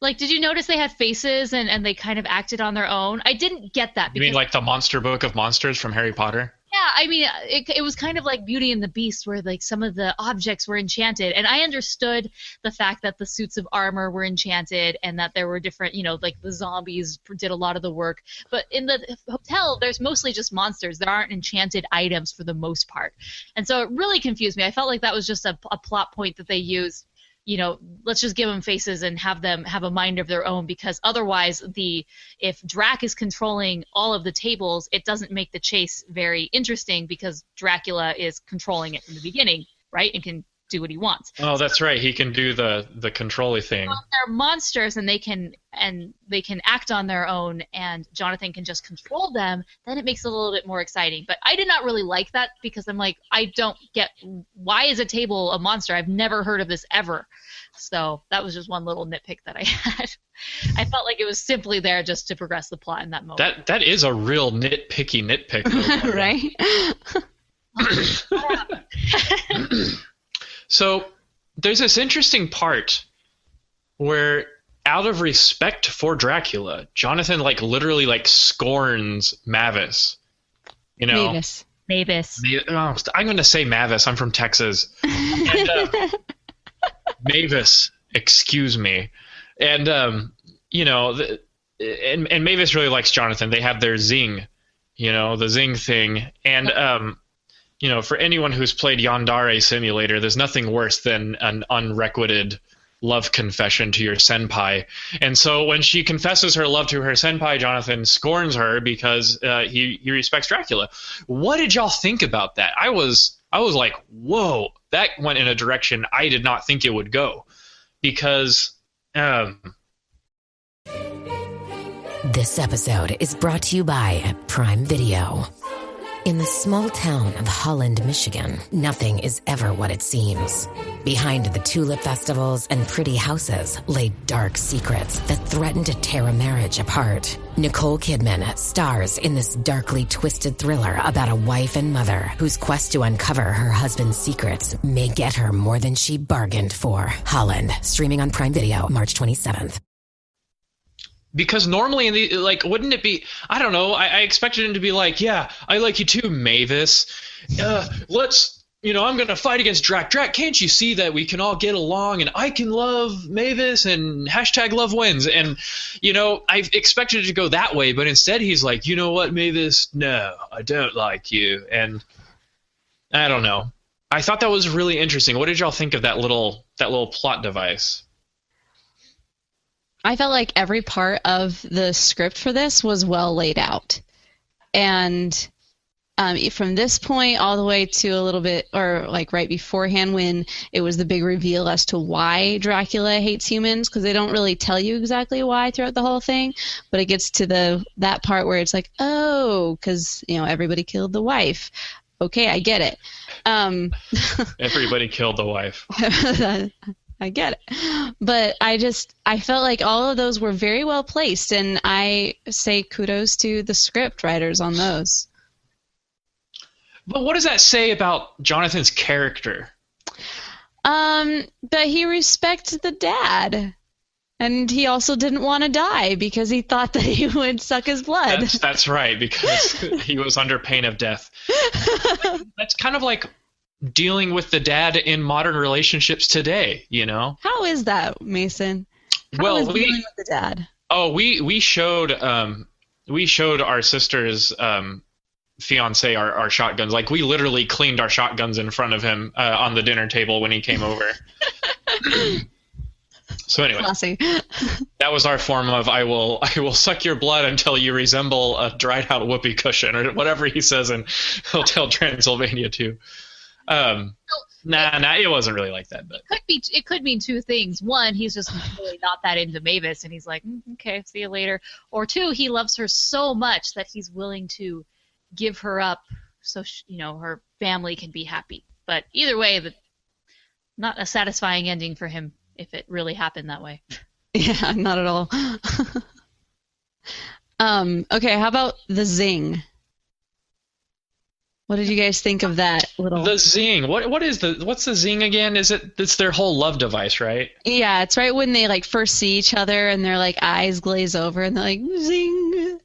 Like, did you notice they had faces and they kind of acted on their own? I didn't get that.
You mean like the Monster Book of Monsters from Harry Potter?
Yeah, I mean, it was kind of like Beauty and the Beast, where like some of the objects were enchanted, and I understood the fact that the suits of armor were enchanted and that there were different, like the zombies did a lot of the work. But in the hotel, there's mostly just monsters. There aren't enchanted items for the most part, and so it really confused me. I felt like that was just a plot point that they used. Let's just give them faces and have them have a mind of their own, because otherwise if Drac is controlling all of the tables, it doesn't make the chase very interesting, because Dracula is controlling it from the beginning, right? And can do what he wants.
Oh, that's right. He can do the control-y thing.
So they're monsters, and they can act on their own, and Jonathan can just control them. Then it makes it a little bit more exciting. But I did not really like that because I'm like, I don't get, why is a table a monster? I've never heard of this ever. So that was just one little nitpick that I had. I felt like it was simply there just to progress the plot in that moment.
That is a real nitpicky nitpick, though,
right?
So there's this interesting part where, out of respect for Dracula, Jonathan literally scorns Mavis. You know,
Mavis.
Oh, I'm going to say Mavis. I'm from Texas. And, Mavis, excuse me. And and Mavis really likes Jonathan. They have their zing, the zing thing. And for anyone who's played Yandere Simulator, there's nothing worse than an unrequited love confession to your senpai. And so when she confesses her love to her senpai, Jonathan scorns her because he respects Dracula. What did y'all think about that? I was like, whoa, that went in a direction I did not think it would go. Because
this episode is brought to you by Prime Video. In the small town of Holland, Michigan, nothing is ever what it seems. Behind the tulip festivals and pretty houses lay dark secrets that threaten to tear a marriage apart. Nicole Kidman stars in this darkly twisted thriller about a wife and mother whose quest to uncover her husband's secrets may get her more than she bargained for. Holland, streaming on Prime Video March 27th.
Because normally in the wouldn't it be? I don't know. I expected him to be like, yeah, I like you too, Mavis. Let's, I'm gonna fight against Drac. Drac, can't you see that we can all get along and I can love Mavis and #love wins? And I expected it to go that way, but instead he's like, you know what, Mavis? No, I don't like you. And I don't know. I thought that was really interesting. What did y'all think of that little plot device?
I felt like every part of the script for this was well laid out. And from this point all the way to a little bit, or right beforehand when it was the big reveal as to why Dracula hates humans, because they don't really tell you exactly why throughout the whole thing, but it gets to that part where it's like, oh, because, everybody killed the wife. Okay, I get it.
Everybody killed the wife.
I get it. But I felt like all of those were very well placed, and I say kudos to the script writers on those.
But what does that say about Jonathan's character?
That he respects the dad. And he also didn't want to die because he thought that he would suck his blood.
That's right, because he was under pain of death. That's kind of like dealing with the dad in modern relationships today,
How is that, Mason? How is dealing with the dad?
Oh, we showed our sister's fiance our shotguns. We literally cleaned our shotguns in front of him on the dinner table when he came over. So anyway,
classy.
That was our form of I will suck your blood until you resemble a dried out whoopee cushion, or whatever he says in Hotel Transylvania 2. It wasn't really like that, but
it could mean two things. One, he's just really not that into Mavis, and he's like, okay, see you later. Or two, he loves her so much that he's willing to give her up so her family can be happy. But either way, not a satisfying ending for him if it really happened that way.
Yeah, not at all. Okay, how about the zing? What did you guys think of that little?
The zing. What's the zing again? It's their whole love device, right?
Yeah, it's right when they first see each other and their eyes glaze over and they're like zing.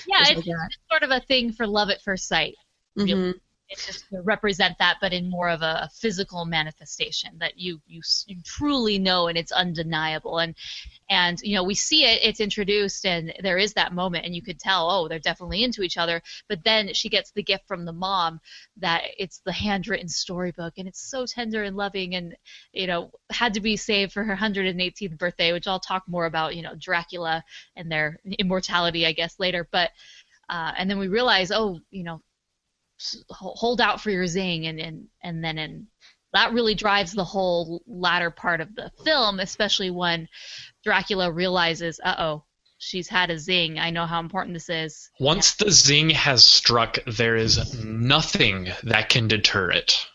Yeah, it's sort of a thing for love at first sight.
Mm-hmm.
It's just to represent that, but in more of a physical manifestation that you truly know, and it's undeniable. And we see it, it's introduced, and there is that moment, and you could tell, oh, they're definitely into each other. But then she gets the gift from the mom that it's the handwritten storybook, and it's so tender and loving, and had to be saved for her 118th birthday, which I'll talk more about, Dracula and their immortality, I guess, later. But and then we realize, hold out for your zing, and then in that really drives the whole latter part of the film, especially when Dracula realizes, she's had a zing. I know how important this is.
Once the zing has struck, there is nothing that can deter it.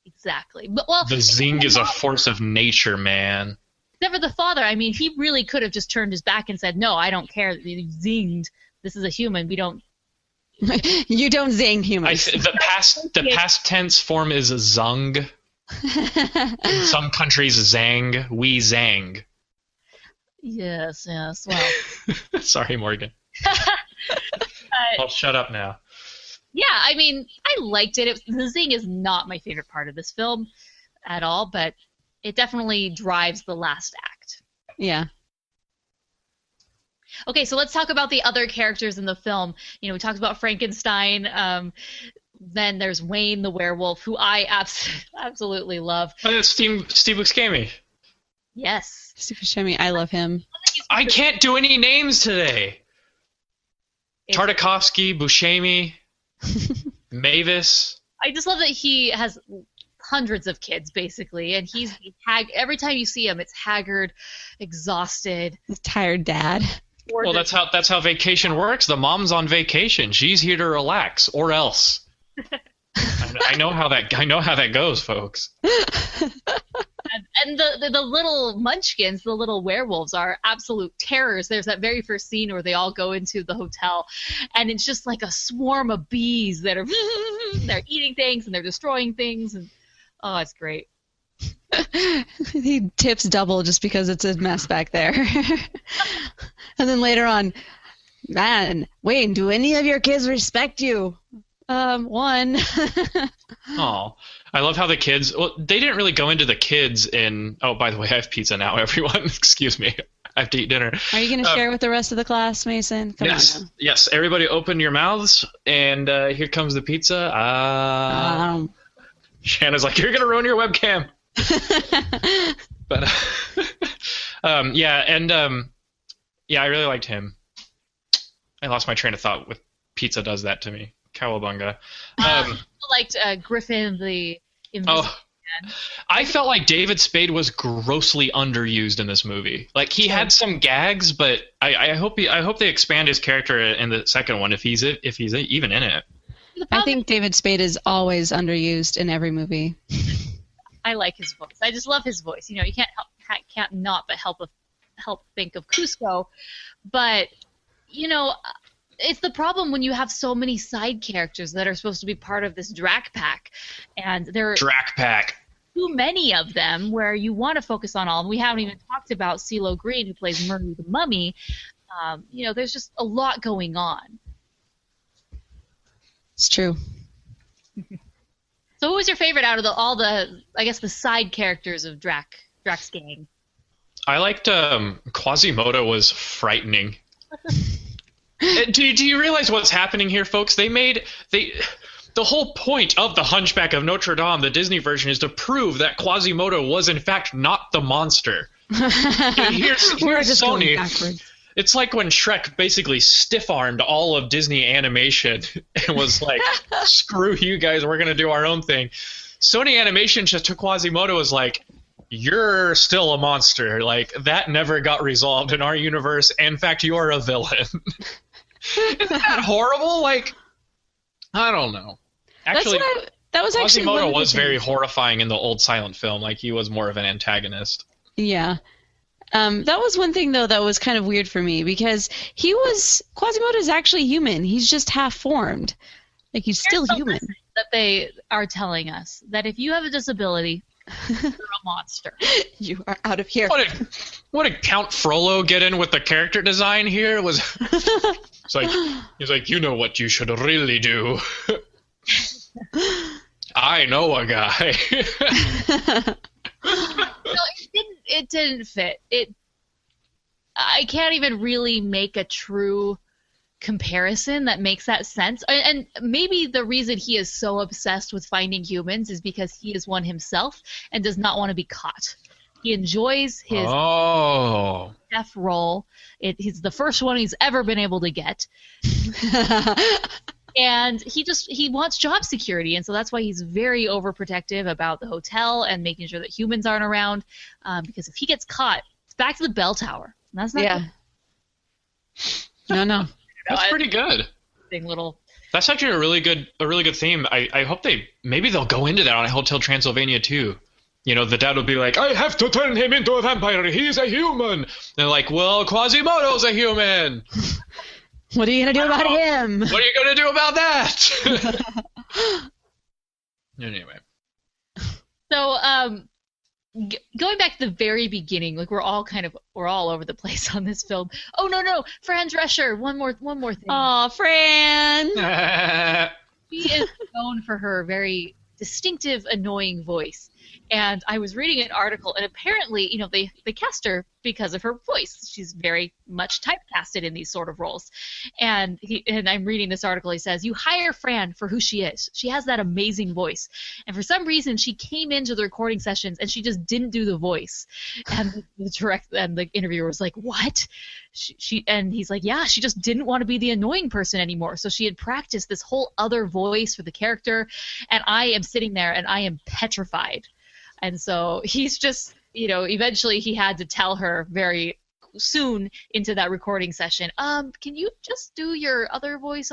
Exactly. But the
zing is a force of nature, man.
Except for the father. I mean, he really could have just turned his back and said, no, I don't care. You zinged. This is a human. We don't.
You don't zing humans.
The past tense form is zung. In some countries, zang. We zang.
Yes. Well.
Sorry, Morgan. I'll shut up now.
Yeah, I mean, I liked it. The zing is not my favorite part of this film at all, but it definitely drives the last act.
Yeah.
Okay, so let's talk about the other characters in the film. You know, we talked about Frankenstein. Then there's Wayne the werewolf, who I absolutely love.
Steve Buscemi.
Yes.
Steve Buscemi, I love him.
I can't do any names today. Tartakovsky, Buscemi, Mavis.
I just love that he has hundreds of kids, basically, and he's every time you see him, it's haggard, exhausted.
His tired dad.
Well, that's how vacation works. The mom's on vacation. She's here to relax, or else. I know how that goes, folks.
And the little munchkins, the little werewolves, are absolute terrors. There's that very first scene where they all go into the hotel, and it's just like a swarm of bees that are they're eating things and they're destroying things, and it's great.
He tips double just because it's a mess back there. And then later on, man, Wayne, do any of your kids respect you? One.
Oh, I love how the kids. Well, they didn't really go into the kids in. Oh, by the way, I have pizza now, everyone. Excuse me. I have to eat dinner.
Are you going to share with the rest of the class, Mason? Come on now.
Yes. Everybody, open your mouths, and here comes the pizza. Shanna's like, you're going to ruin your webcam. But I really liked him. I lost my train of thought with pizza does that to me. Cowabunga.
I liked Griffin the Invisible Man.
I felt like David Spade was grossly underused in this movie. Like, he had some gags, but I hope they expand his character in the second one if he's even in it.
I think David Spade is always underused in every movie.
I like his voice. I just love his voice. You know, you can't not but help think of Cusco, but you know, it's the problem when you have so many side characters that are supposed to be part of this Drac Pack, and there are too many of them where you want to focus on all. And we haven't even talked about CeeLo Green, who plays Murray the Mummy. You know, there's just a lot going on.
It's true.
So, who was your favorite out of all the, I guess, the side characters of Drac's gang?
I liked Quasimodo was frightening. Do you realize what's happening here, folks? The whole point of the Hunchback of Notre Dame, the Disney version, is to prove that Quasimodo was in fact not the monster. Here's Sony. It's like when Shrek basically stiff-armed all of Disney animation and was like, screw you guys, we're going to do our own thing. Sony Animation just took Quasimodo and was like, you're still a monster. Like, that never got resolved in our universe. In fact, you're a villain. Isn't that horrible? Like, I don't know. Actually,
that was actually
Quasimodo was very horrifying in the old silent film. Like, he was more of an antagonist.
Yeah. That was one thing, though, that was kind of weird for me, because Quasimodo's actually human. He's just half-formed. Like, he's still human.
That they are telling us that if you have a disability, you're a monster.
You are out of here.
What did Count Frollo get in with the character design here? He's like, you know what you should really do. I know a guy.
No, it didn't fit. I can't even really make a true comparison that makes that sense. And maybe the reason he is so obsessed with finding humans is because he is one himself and does not want to be caught. He enjoys his death role. He's the first one he's ever been able to get. And he wants job security, and so that's why he's very overprotective about the hotel and making sure that humans aren't around, because if he ggets caught, it's back to the bell tower. And that's not good.
No.
That's pretty good. That's actually a really good theme. I hope maybe they'll go into that on Hotel Transylvania too. You know, the dad will be like, I have to turn him into a vampire. He's a human. And they're like, well, Quasimodo's a human.
What are you going to do about him?
What are you going to do about that? Anyway.
So, going back to the very beginning, like we're all over the place on this film. Oh no, Fran Drescher. One more thing.
Aw, Fran.
She is known for her very distinctive, annoying voice. And I was reading an article, and apparently, you know, they cast her because of her voice. She's very much typecasted in these sort of roles. And I'm reading this article. He says, you hire Fran for who she is. She has that amazing voice. And for some reason, she came into the recording sessions, and she just didn't do the voice. And the interviewer was like, what? And he's like, yeah, she just didn't want to be the annoying person anymore. So she had practiced this whole other voice for the character. And I am sitting there, and I am petrified. And so he's just, you know, eventually he had to tell her very soon into that recording session, can you just do your other voice?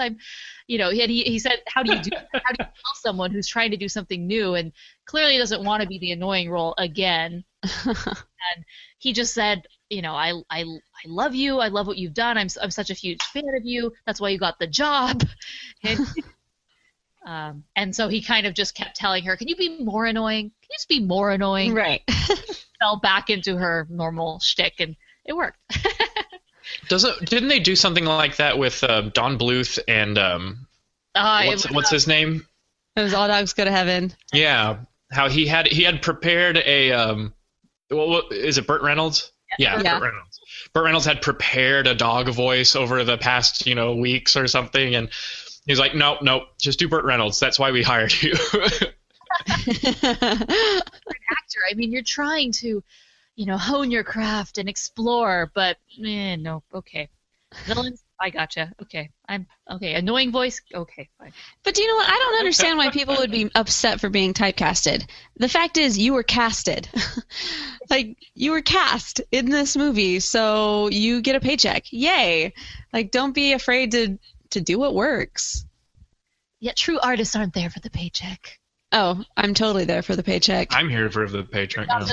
He said, how do you tell someone who's trying to do something new and clearly doesn't want to be the annoying role again? And he just said, you know, I love you. I love what you've done. I'm such a huge fan of you. That's why you got the job. And so he kind of just kept telling her, can you be more annoying? Can you just be more annoying?
Right.
Fell back into her normal shtick, and it worked.
Didn't they do something like that with Don Bluth and what's his name?
It was All Dogs Go to Heaven.
Yeah. How he had prepared a is it Burt Reynolds? Yeah. Burt Reynolds. Burt Reynolds had prepared a dog voice over the past, weeks or something, and he's like, nope, just do Burt Reynolds. That's why we hired you.
An actor, I mean, you're trying to, hone your craft and explore, but no, okay. Villains, I gotcha. Okay, annoying voice, okay, fine.
But do you know what? I don't understand why people would be upset for being typecasted. The fact is, you were casted. Like, you were cast in this movie, so you get a paycheck. Yay! Like, don't be afraid to do what works.
Yet true artists aren't there for the paycheck.
Oh, I'm totally there for the paycheck.
I'm here for the paycheck now.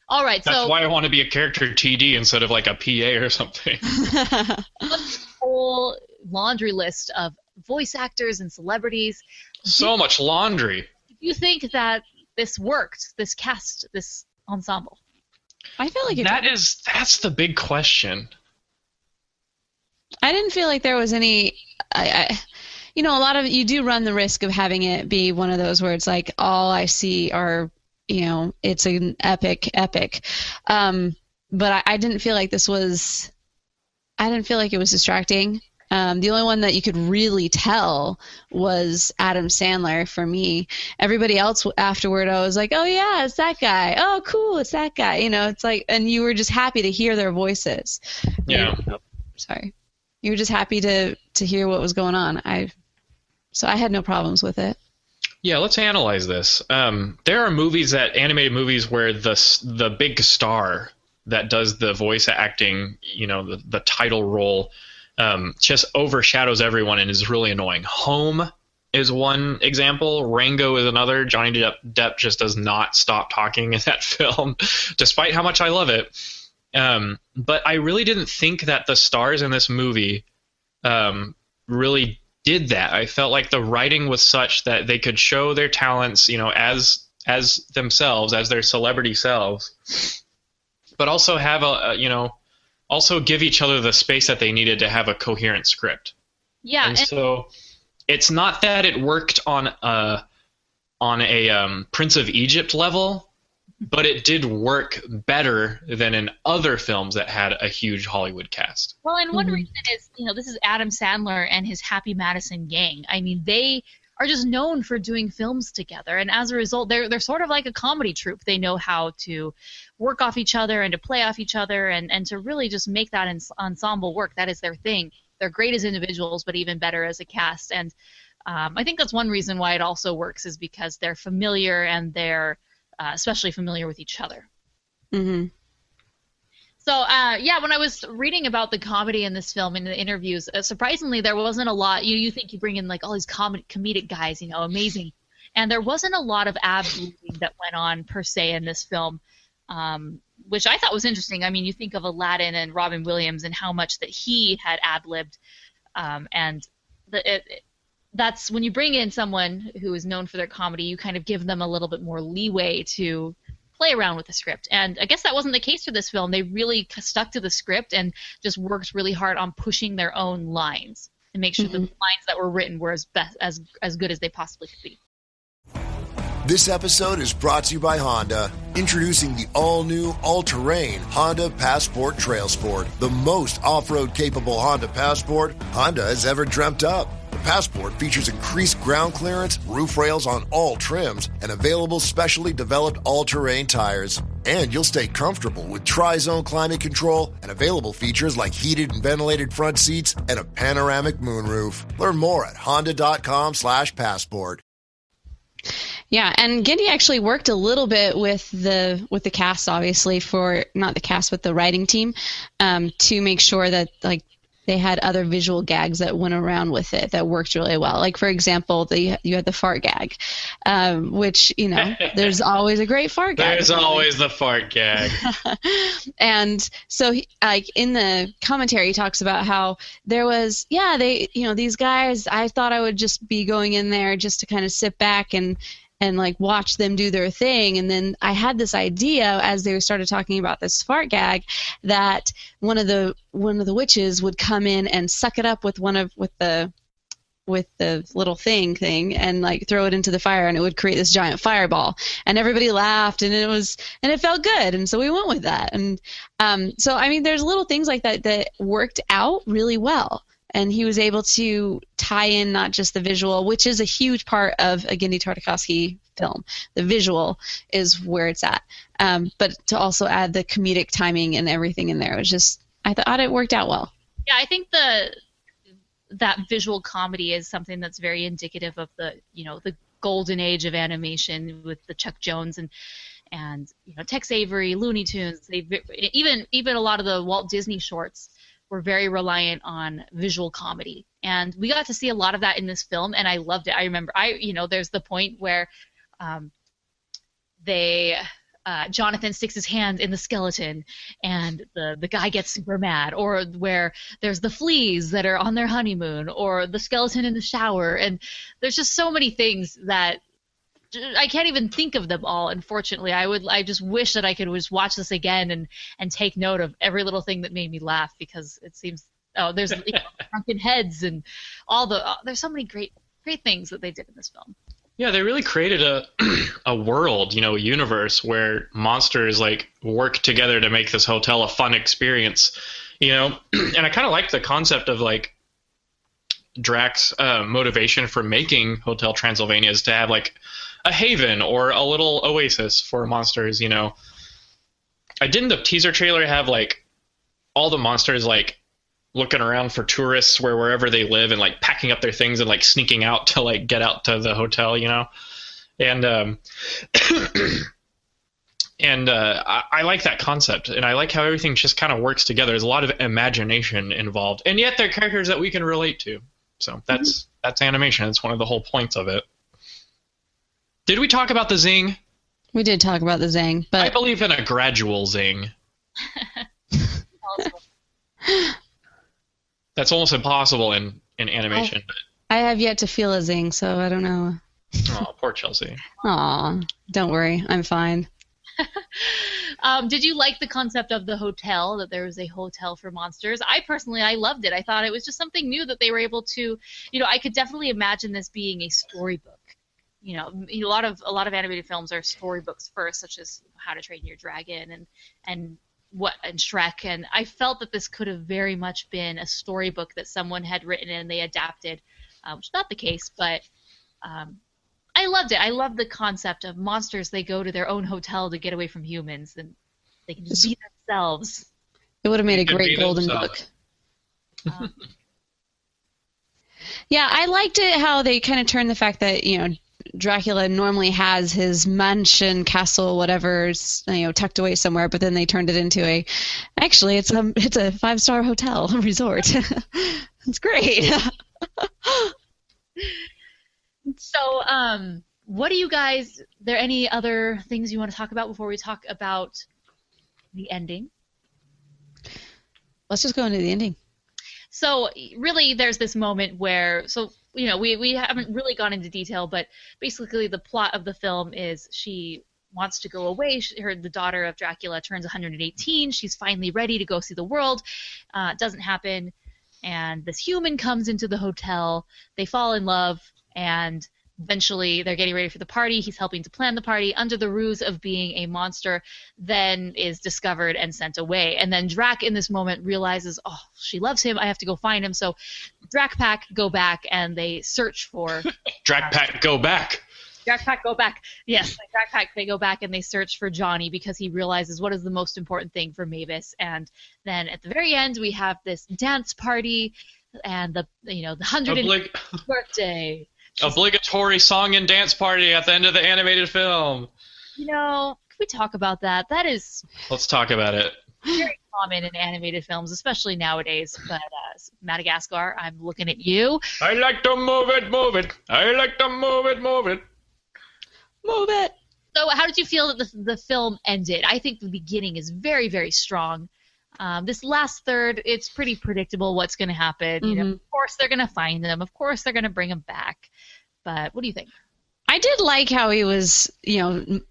All right,
That's why I want to be a character TD instead of like a PA or something.
Whole laundry list of voice actors and celebrities.
So much laundry.
Do you think that this worked, this cast, this ensemble?
I feel like
that's the big question.
I didn't feel like there was any. A lot of you do run the risk of having it be one of those where it's like all I see are, it's an epic. But I didn't feel like this was. I didn't feel like it was distracting. The only one that you could really tell was Adam Sandler for me. Everybody else afterward, I was like, oh yeah, it's that guy. Oh cool, it's that guy. It's like, and you were just happy to hear their voices.
Yeah.
Sorry. You were just happy to hear what was going on. So I had no problems with it.
Yeah, let's analyze this. There are animated movies where the big star that does the voice acting, the title role, just overshadows everyone and is really annoying. Home is one example. Rango is another. Johnny Depp just does not stop talking in that film, despite how much I love it. But I really didn't think that the stars in this movie really did that. I felt like the writing was such that they could show their talents, as themselves, as their celebrity selves, but also have also give each other the space that they needed to have a coherent script.
Yeah.
And so it's not that it worked on a Prince of Egypt level, but it did work better than in other films that had a huge Hollywood cast.
Well, and one reason is, this is Adam Sandler and his Happy Madison gang. I mean, they are just known for doing films together, and as a result, they're sort of like a comedy troupe. They know how to work off each other and to play off each other and to really just make that ensemble work. That is their thing. they're great as individuals, but even better as a cast. And I think that's one reason why it also works is because they're familiar and they're especially familiar with each other.
Mm-hmm.
So, when I was reading about the comedy in this film in the interviews, surprisingly, there wasn't a lot. You think you bring in like all these comedic guys, amazing. And there wasn't a lot of ad-libbing that went on per se in this film, which I thought was interesting. I mean, you think of Aladdin and Robin Williams and how much that he had ad-libbed. That's when you bring in someone who is known for their comedy, you kind of give them a little bit more leeway to play around with the script. And I guess that wasn't the case for this film. They really stuck to the script and just worked really hard on pushing their own lines to make sure the lines that were written were as good as they possibly could be.
This episode is brought to you by Honda. Introducing the all-new, all-terrain Honda Passport Trail Sport, the most off-road capable Honda Passport Honda has ever dreamt up. The Passport features increased ground clearance, roof rails on all trims, and available specially developed all-terrain tires. And you'll stay comfortable with tri-zone climate control and available features like heated and ventilated front seats and a panoramic moonroof. Learn more at honda.com/passport.
Yeah, and Genndy actually worked a little bit with the cast, obviously, for not the cast, but the writing team, to make sure that like they had other visual gags that went around with it that worked really well. Like, for example, you had the fart gag, which, there's always a great fart gag.
There's always the fart gag.
And so, in the commentary, he talks about how there was, these guys, I thought I would just be going in there just to kind of sit back and like watch them do their thing, and then I had this idea as they started talking about this fart gag that one of the witches would come in and suck it up with the little thing and like throw it into the fire, and it would create this giant fireball, and everybody laughed, and it felt good, and so we went with that. And so I mean, there's little things like that worked out really well. And he was able to tie in not just the visual, which is a huge part of a Genndy Tartakovsky film. The visual is where it's at. But to also add the comedic timing and everything in there. It was just, I thought it worked out well.
Yeah, I think that visual comedy is something that's very indicative of the golden age of animation with the Chuck Jones and Tex Avery, Looney Tunes. Even a lot of the Walt Disney shorts were very reliant on visual comedy, and we got to see a lot of that in this film, and I loved it. I remember, there's the point where Jonathan sticks his hand in the skeleton, and the guy gets super mad, or where there's the fleas that are on their honeymoon, or the skeleton in the shower, and there's just so many things that I can't even think of them all, unfortunately. I just wish that I could just watch this again and take note of every little thing that made me laugh, because it seems there's drunken heads and there's so many great things that they did in this film.
Yeah, they really created a world, a universe where monsters like work together to make this hotel a fun experience, and I kind of like the concept of like Drax's motivation for making Hotel Transylvania is to have like a haven or a little oasis for monsters. Didn't the teaser trailer have like all the monsters like looking around for tourists wherever they live and like packing up their things and like sneaking out to like get out to the hotel, and I like that concept, and I like how everything just kind of works together. There's a lot of imagination involved, and yet they're characters that we can relate to. So that's animation. It's one of the whole points of it. Did we talk about the zing?
We did talk about the zing, but
I believe in a gradual zing. That's almost impossible in animation.
I have yet to feel a zing, so I don't know.
Oh, poor Chelsea.
Aw, don't worry, I'm fine.
Did you like the concept of the hotel, that there was a hotel for monsters? I loved it. I thought it was just something new that they were able to, I could definitely imagine this being a storybook. A lot of animated films are storybooks first, such as How to Train Your Dragon and Shrek, and I felt that this could have very much been a storybook that someone had written and they adapted, which is not the case, but I loved it. I loved the concept of monsters. They go to their own hotel to get away from humans, and they can just be themselves.
It would have made a great golden book. Yeah, I liked it how they kind of turned the fact that, Dracula normally has his mansion, castle, whatever, tucked away somewhere, but then they turned it into actually, it's a 5-star hotel resort. It's great.
So, what do you guys, there any other things you want to talk about before we talk about the ending?
Let's just go into the ending.
So really there's this moment where, we haven't really gone into detail, but basically the plot of the film is she wants to go away. The daughter of Dracula turns 118. She's finally ready to go see the world. It doesn't happen. And this human comes into the hotel. They fall in love, and eventually they're getting ready for the party. He's helping to plan the party under the ruse of being a monster, then is discovered and sent away. And then Drac in this moment realizes, oh, she loves him. I have to go find him. So Drac Pack go back and they search for...
Drac Pack go back.
Drac Pack go back. Yes, Drac Pack, they go back and they search for Johnny because he realizes what is the most important thing for Mavis. And then at the very end, we have this dance party and the 100th birthday.
Obligatory song and dance party at the end of the animated film.
Can we talk about that? That is...
Let's talk about it.
Very common in animated films, especially nowadays. But Madagascar, I'm looking at you.
I like to move it, move it. I like to move it, move it.
Move it.
So how did you feel that the film ended? I think the beginning is very, very strong. This last third, it's pretty predictable what's going to happen.
Mm-hmm.
Of course they're going to find them. Of course they're going to bring him back. But what do you think?
I did like how he was,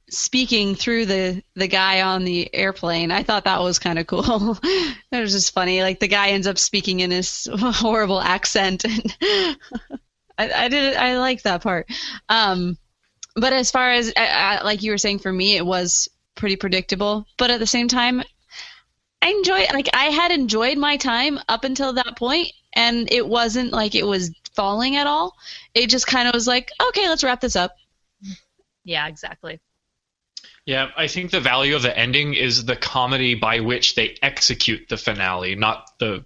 speaking through the guy on the airplane. I thought that was kind of cool. It was just funny. Like, the guy ends up speaking in his horrible accent. And I liked that part. But as far as, like you were saying, for me, it was pretty predictable. But at the same time, I had enjoyed my time up until that point, and it wasn't like it was falling at all. It just kind of was like, okay, let's wrap this up.
Yeah, exactly.
Yeah, I think the value of the ending is the comedy by which they execute the finale, not the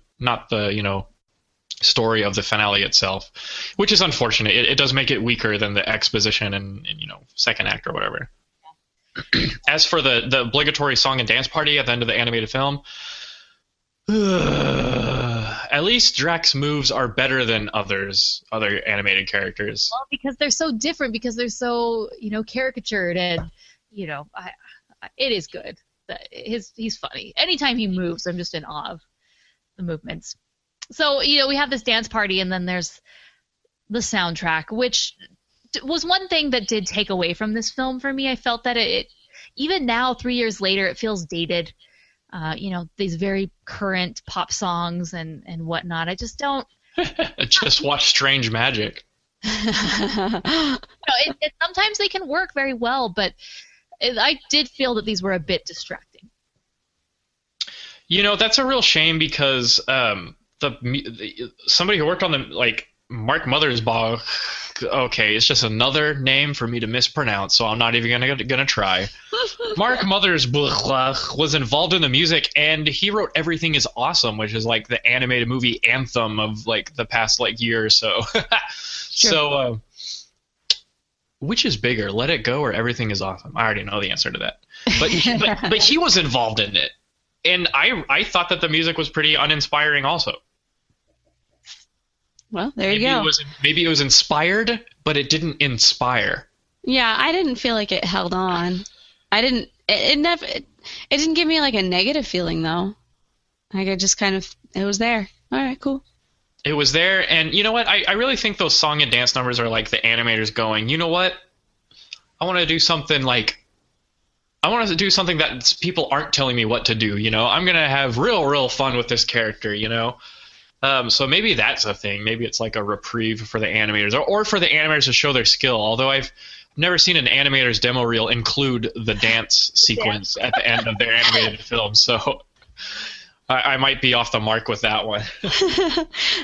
story of the finale itself, which is unfortunate. It does make it weaker than the exposition and second act or whatever. Yeah. As for the obligatory song and dance party at the end of the animated film, at least Drac's moves are better than other animated characters.
Well, because they're so different, because they're so caricatured, and it is good. He's funny. Anytime he moves, I'm just in awe of the movements. So we have this dance party, and then there's the soundtrack, which was one thing that did take away from this film for me. I felt that it even now, 3 years later, it feels dated. These very current pop songs and whatnot. I just don't.
Just watch Strange Magic.
Sometimes they can work very well, but I did feel that these were a bit distracting.
That's a real shame because somebody who worked on Mark Mothersbaugh. Okay, it's just another name for me to mispronounce, so I'm not even gonna try. Mark Mothersbaugh was involved in the music, and he wrote "Everything Is Awesome," which is like the animated movie anthem of the past year or so. Sure. So, which is bigger, "Let It Go" or "Everything Is Awesome"? I already know the answer to that, but he was involved in it, and I thought that the music was pretty uninspiring also.
Well, there you go.
Maybe it was inspired, but it didn't inspire.
Yeah, I didn't feel like it held on. It didn't give me a negative feeling though. I just it was there. All right, cool.
It was there, and you know what? I really think those song and dance numbers are like the animators going, you know what? I want to do something that people aren't telling me what to do. I'm gonna have real fun with this character. So maybe that's a thing. Maybe it's like a reprieve for the animators, or for the animators to show their skill. Although I've never seen an animator's demo reel include the dance sequence at the end of their animated film, so I might be off the mark with that one.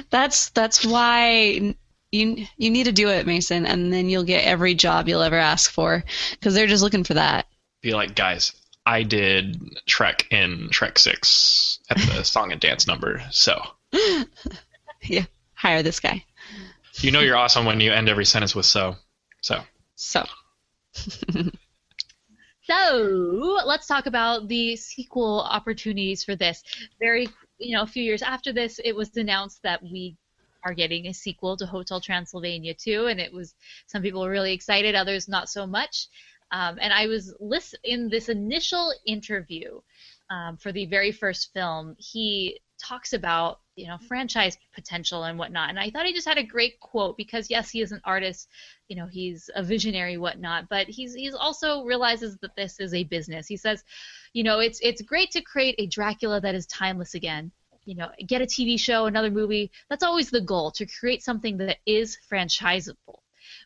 That's why you need to do it, Mason, and then you'll get every job you'll ever ask for, because they're just looking for that.
Be like, guys, I did Shrek in Shrek 6 at the song and dance number, so...
Yeah, hire this guy.
You know you're awesome when you end every sentence with so. So.
So let's talk about the sequel opportunities for this. A few years after this, it was announced that we are getting a sequel to Hotel Transylvania 2, and some people were really excited, others not so much. And I was in this initial interview for the very first film. He talks about franchise potential and whatnot, and I thought he just had a great quote because yes, he is an artist, he's a visionary, whatnot, but he's also realizes that this is a business. He says, it's great to create a Dracula that is timeless again. Get a TV show, another movie. That's always the goal, to create something that is franchisable.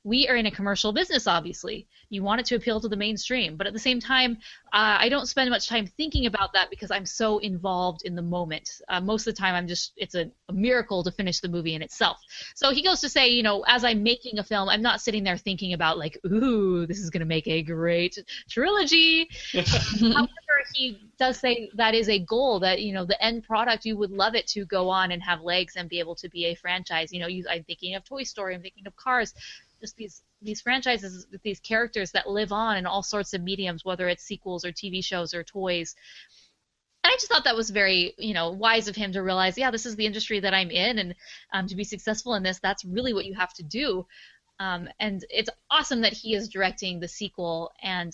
We are in a commercial business, obviously. You want it to appeal to the mainstream, but at the same time, I don't spend much time thinking about that because I'm so involved in the moment. Most of the time, it's a miracle to finish the movie in itself. So he goes to say, as I'm making a film, I'm not sitting there thinking about like, ooh, this is going to make a great trilogy. However, he does say that is a goal, that, the end product, you would love it to go on and have legs and be able to be a franchise. I'm thinking of Toy Story, I'm thinking of Cars. Just these franchises with these characters that live on in all sorts of mediums, whether it's sequels or TV shows or toys. And I just thought that was very, wise of him to realize, yeah, this is the industry that I'm in, and to be successful in this, that's really what you have to do. And it's awesome that he is directing the sequel and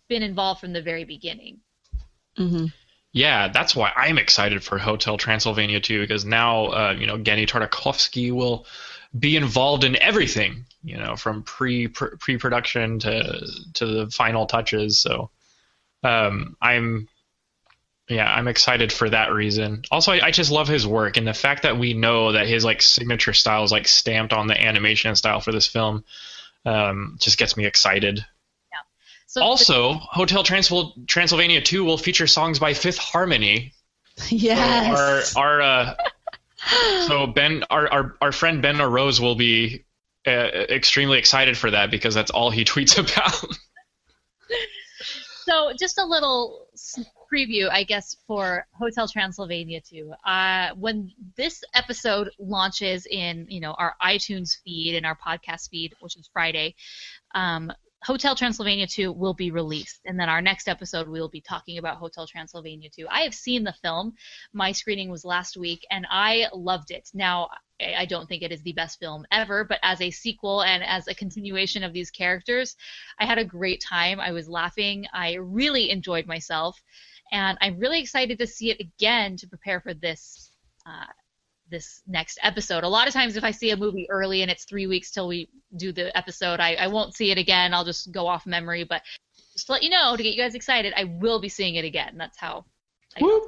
been involved from the very beginning.
Mm-hmm.
Yeah, that's why I'm excited for Hotel Transylvania 2, because now, Genndy Tartakovsky will be involved in everything, from pre-production to the final touches. So I'm excited for that reason. Also, I just love his work, and the fact that we know that his signature style is stamped on the animation style for this film just gets me excited.
Yeah. So
also, Hotel Transylvania 2 will feature songs by Fifth Harmony.
Yes.
So Ben, our friend Ben Rose will be extremely excited for that because that's all he tweets about.
So just a little preview, I guess, for Hotel Transylvania 2. When this episode launches in, our iTunes feed and our podcast feed, which is Friday, Hotel Transylvania 2 will be released, and then our next episode we will be talking about Hotel Transylvania 2. I have seen the film. My screening was last week, and I loved it. Now, I don't think it is the best film ever, but as a sequel and as a continuation of these characters, I had a great time. I was laughing. I really enjoyed myself, and I'm really excited to see it again to prepare for this next episode. A lot of times if I see a movie early and it's 3 weeks till we do the episode, I won't see it again. I'll just go off memory, but just to let you know, to get you guys excited, I will be seeing it again. That's how I feel.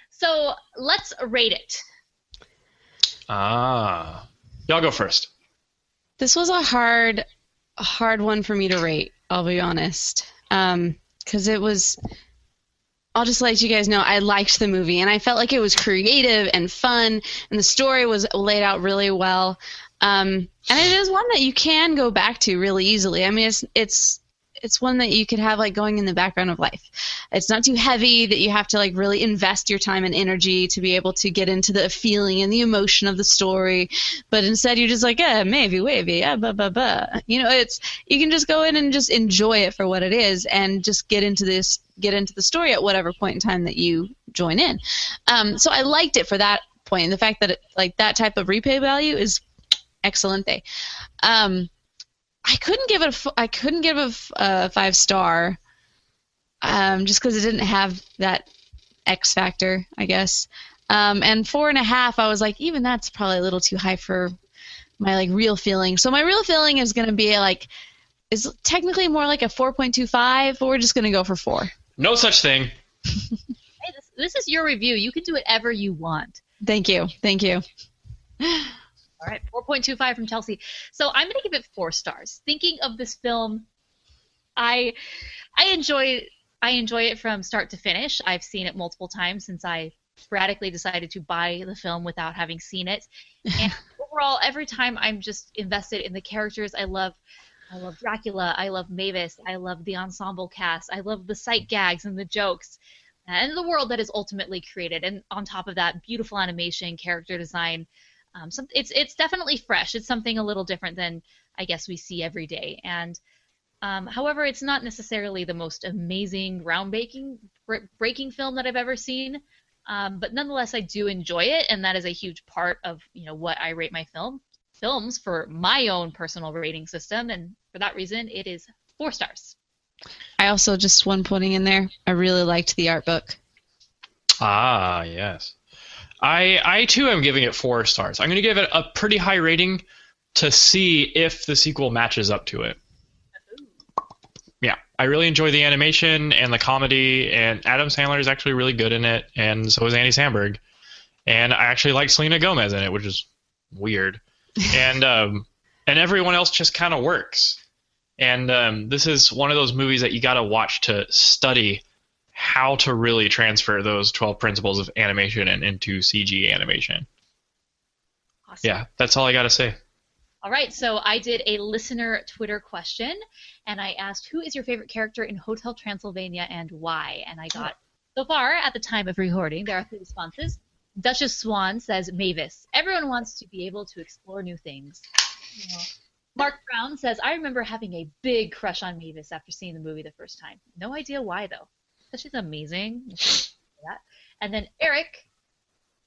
So let's rate it.
Y'all go first.
This was a hard one for me to rate, I'll be honest. Because it was... I'll just let you guys know I liked the movie, and I felt like it was creative and fun, and the story was laid out really well. And it is one that you can go back to really easily. I mean, it's one that you could have going in the background of life. It's not too heavy that you have to really invest your time and energy to be able to get into the feeling and the emotion of the story, but instead you're just maybe wavy, you can just go in and just enjoy it for what it is and just get into the story at whatever point in time that you join in. So I liked it for that point, and the fact that that type of replay value is excellent. I couldn't give it a 5-star, just because it didn't have that X factor, I guess. And 4.5, I was even that's probably a little too high for my real feeling. So my real feeling is going to be is technically more like a 4.25, but we're just going to go for 4.
No such thing.
Hey, this is your review. You can do whatever you want.
Thank you.
All right, 4.25 from Chelsea. So I'm going to give it 4 stars. Thinking of this film, I enjoy it from start to finish. I've seen it multiple times since I sporadically decided to buy the film without having seen it. And overall, every time I'm just invested in the characters. I love Dracula. I love Mavis. I love the ensemble cast. I love the sight gags and the jokes. And the world that is ultimately created. And on top of that, beautiful animation, character design. It's definitely fresh. It's something a little different than I guess we see every day. And however, it's not necessarily the most amazing, groundbreaking film that I've ever seen. But nonetheless, I do enjoy it, and that is a huge part of what I rate my films for my own personal rating system. And for that reason, it is 4 stars.
I also, just one putting in there, I really liked the art book.
Ah, yes. I too am giving it 4 stars. I'm going to give it a pretty high rating to see if the sequel matches up to it. Yeah, I really enjoy the animation and the comedy, and Adam Sandler is actually really good in it, and so is Andy Samberg. And I actually like Selena Gomez in it, which is weird. And everyone else just kind of works. And this is one of those movies that you got to watch to study how to really transfer those 12 principles of animation and into CG animation.
Awesome.
Yeah, that's all I got to say.
All right, so I did a listener Twitter question, and I asked, who is your favorite character in Hotel Transylvania and why? And I got, so far, at the time of recording, there are 3 responses. Duchess Swan says, Mavis. Everyone wants to be able to explore new things. Mark Brown says, I remember having a big crush on Mavis after seeing the movie the first time. No idea why, though. But she's amazing. And then Eric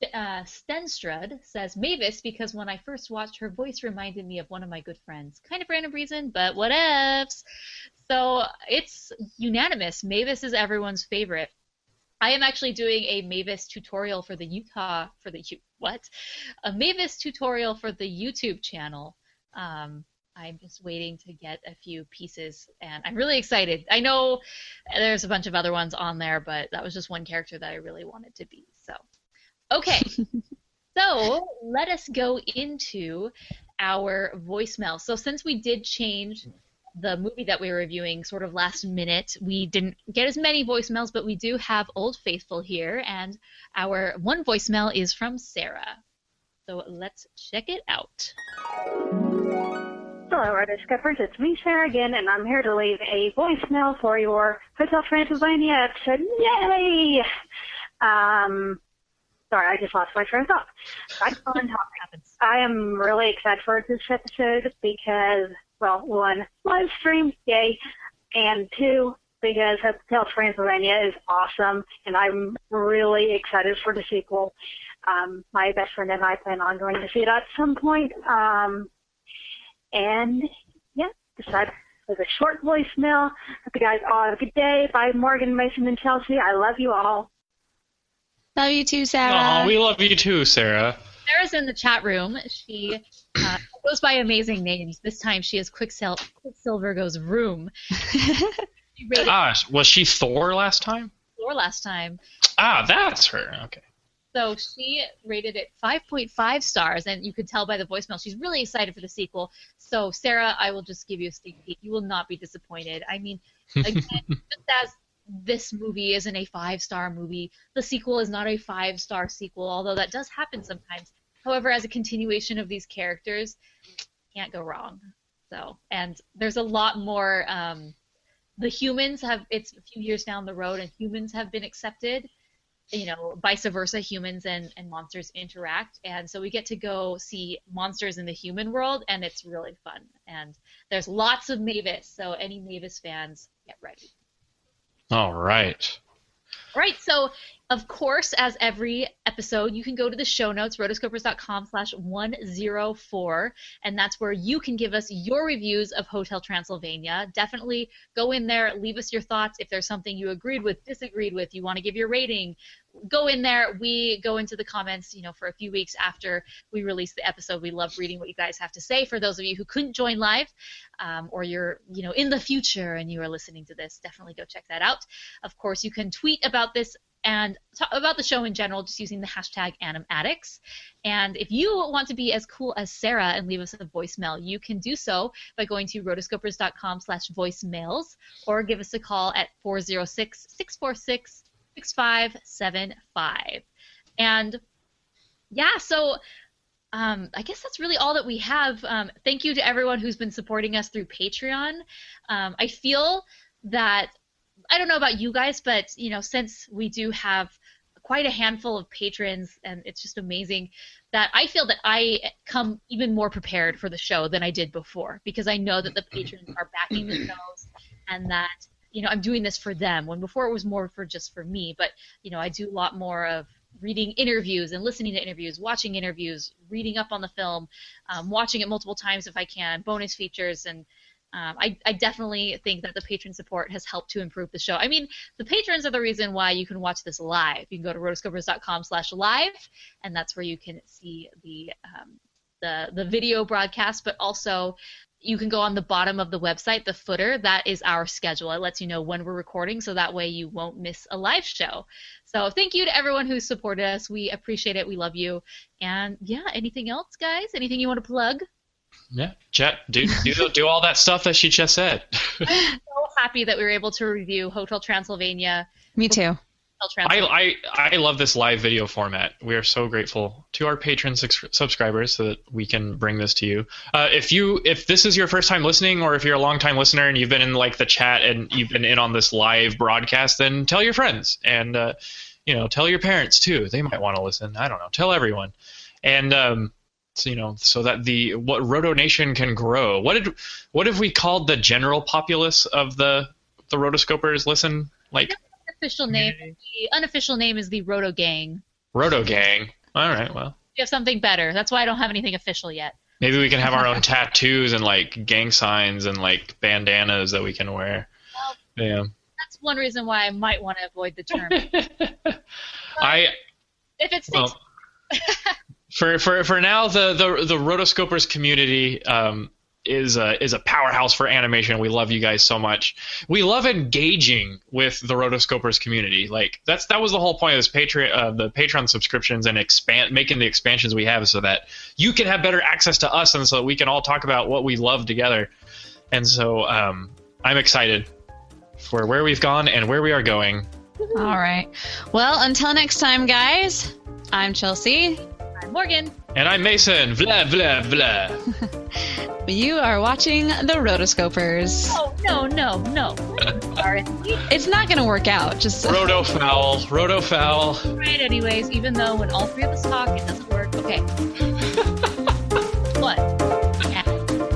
Stenstrud says, Mavis, because when I first watched, her voice reminded me of one of my good friends. Kind of random reason, but whatevs. So it's unanimous. Mavis is everyone's favorite. I am actually doing a Mavis tutorial for the a Mavis tutorial for the YouTube channel. I'm just waiting to get a few pieces, and I'm really excited. I know there's a bunch of other ones on there, but that was just one character that I really wanted to be. So, okay. So let us go into our voicemail. So since we did change the movie that we were reviewing sort of last minute, we didn't get as many voicemails, but we do have Old Faithful here, and our one voicemail is from Sarah. So let's check it out.
Hello, Rotoscopers. It's me, Sarah, again, and I'm here to leave a voicemail for your Hotel Transylvania episode. Yay! Sorry, I just lost my train of thought. I am really excited for this episode because, well, 1, live stream, yay, and 2, because Hotel Transylvania is awesome, and I'm really excited for the sequel. My best friend and I plan on going to see it at some point. And, yeah, decided it was a short voicemail. Hope you guys all have a good day. Bye, Morgan, Mason, and Chelsea. I love you all.
Love you too, Sarah.
Oh, we love you too, Sarah.
Sarah's in the chat room. She goes by amazing names. This time she is Quicksilver goes room.
Gosh, was she Thor last time?
Thor last time.
Ah, that's her. Okay.
So she rated it 5.5 stars, and you could tell by the voicemail she's really excited for the sequel. So, Sarah, I will just give you a sneak peek. You will not be disappointed. I mean, again, just as this movie isn't a 5-star movie, the sequel is not a 5-star sequel, although that does happen sometimes. However, as a continuation of these characters, can't go wrong. So, and there's a lot more. The humans it's a few years down the road, and humans have been accepted. Vice versa, humans and monsters interact, and so we get to go see monsters in the human world, and it's really fun. And there's lots of Mavis, so any Mavis fans, get ready.
All right.
All right, so of course, as every episode, you can go to the show notes, rotoscopers.com/104, and that's where you can give us your reviews of Hotel Transylvania. Definitely go in there, leave us your thoughts. If there's something you agreed with, disagreed with, you want to give your rating, go in there. We go into the comments, for a few weeks after we release the episode. We love reading what you guys have to say. For those of you who couldn't join live, or you're, in the future and you are listening to this, definitely go check that out. Of course, you can tweet about this and talk about the show in general just using the hashtag #AnimAddicts. And if you want to be as cool as Sarah and leave us a voicemail, you can do so by going to rotoscopers.com/voicemails or give us a call at 406-646-6575. And yeah, so I guess that's really all that we have. Thank you to everyone who's been supporting us through Patreon. I feel that, I don't know about you guys, but since we do have quite a handful of patrons, and it's just amazing that I feel that I come even more prepared for the show than I did before, because I know that the patrons are backing the shows and that, I'm doing this for them, when before it was more for just for me. But, I do a lot more of reading interviews and listening to interviews, watching interviews, reading up on the film, watching it multiple times if I can, bonus features, and I definitely think that the patron support has helped to improve the show. I mean, the patrons are the reason why you can watch this live. You can go to rotoscopers.com/live, and that's where you can see the video broadcast, but also you can go on the bottom of the website, the footer. That is our schedule. It lets you know when we're recording, so that way you won't miss a live show. So thank you to everyone who supported us. We appreciate it. We love you. And yeah, anything else, guys? Anything you want to plug?
Yeah, Jet, do all that stuff that she just said.
I'm so happy that we were able to review Hotel Transylvania.
Me too.
I love this live video format. We are so grateful to our patron subscribers so that we can bring this to you. If this is your first time listening, or if you're a long time listener and you've been in the chat and you've been in on this live broadcast, then tell your friends and tell your parents too. They might want to listen. I don't know. Tell everyone. And so that what Roto Nation can grow. What have we called the general populace of the Rotoscopers? Listen,
official name. The unofficial name is the Roto Gang.
Roto Gang. All right, well.
You have something better. That's why I don't have anything official yet.
Maybe we can have our own tattoos and gang signs and bandanas that we can wear.
Well,
yeah.
That's one reason why I might want to avoid the term. If it sticks.
For now, the Rotoscopers community is a powerhouse for animation. We love you guys so much. We love engaging with the Rotoscopers community. That was the whole point of this the Patreon subscriptions and making the expansions we have, so that you can have better access to us, and so that we can all talk about what we love together. And so I'm excited for where we've gone and where we are going.
All right. Well, until next time, guys. I'm Chelsea.
I'm Morgan.
And I'm Mason. Blah, blah, blah.
You are watching the Rotoscopers.
Oh, no.
It's not going to work out. Just
Rotofowl.
Right, anyways, even though when all three of us talk, it doesn't work. Okay. What? Yeah.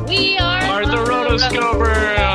We are
the Rotoscopers.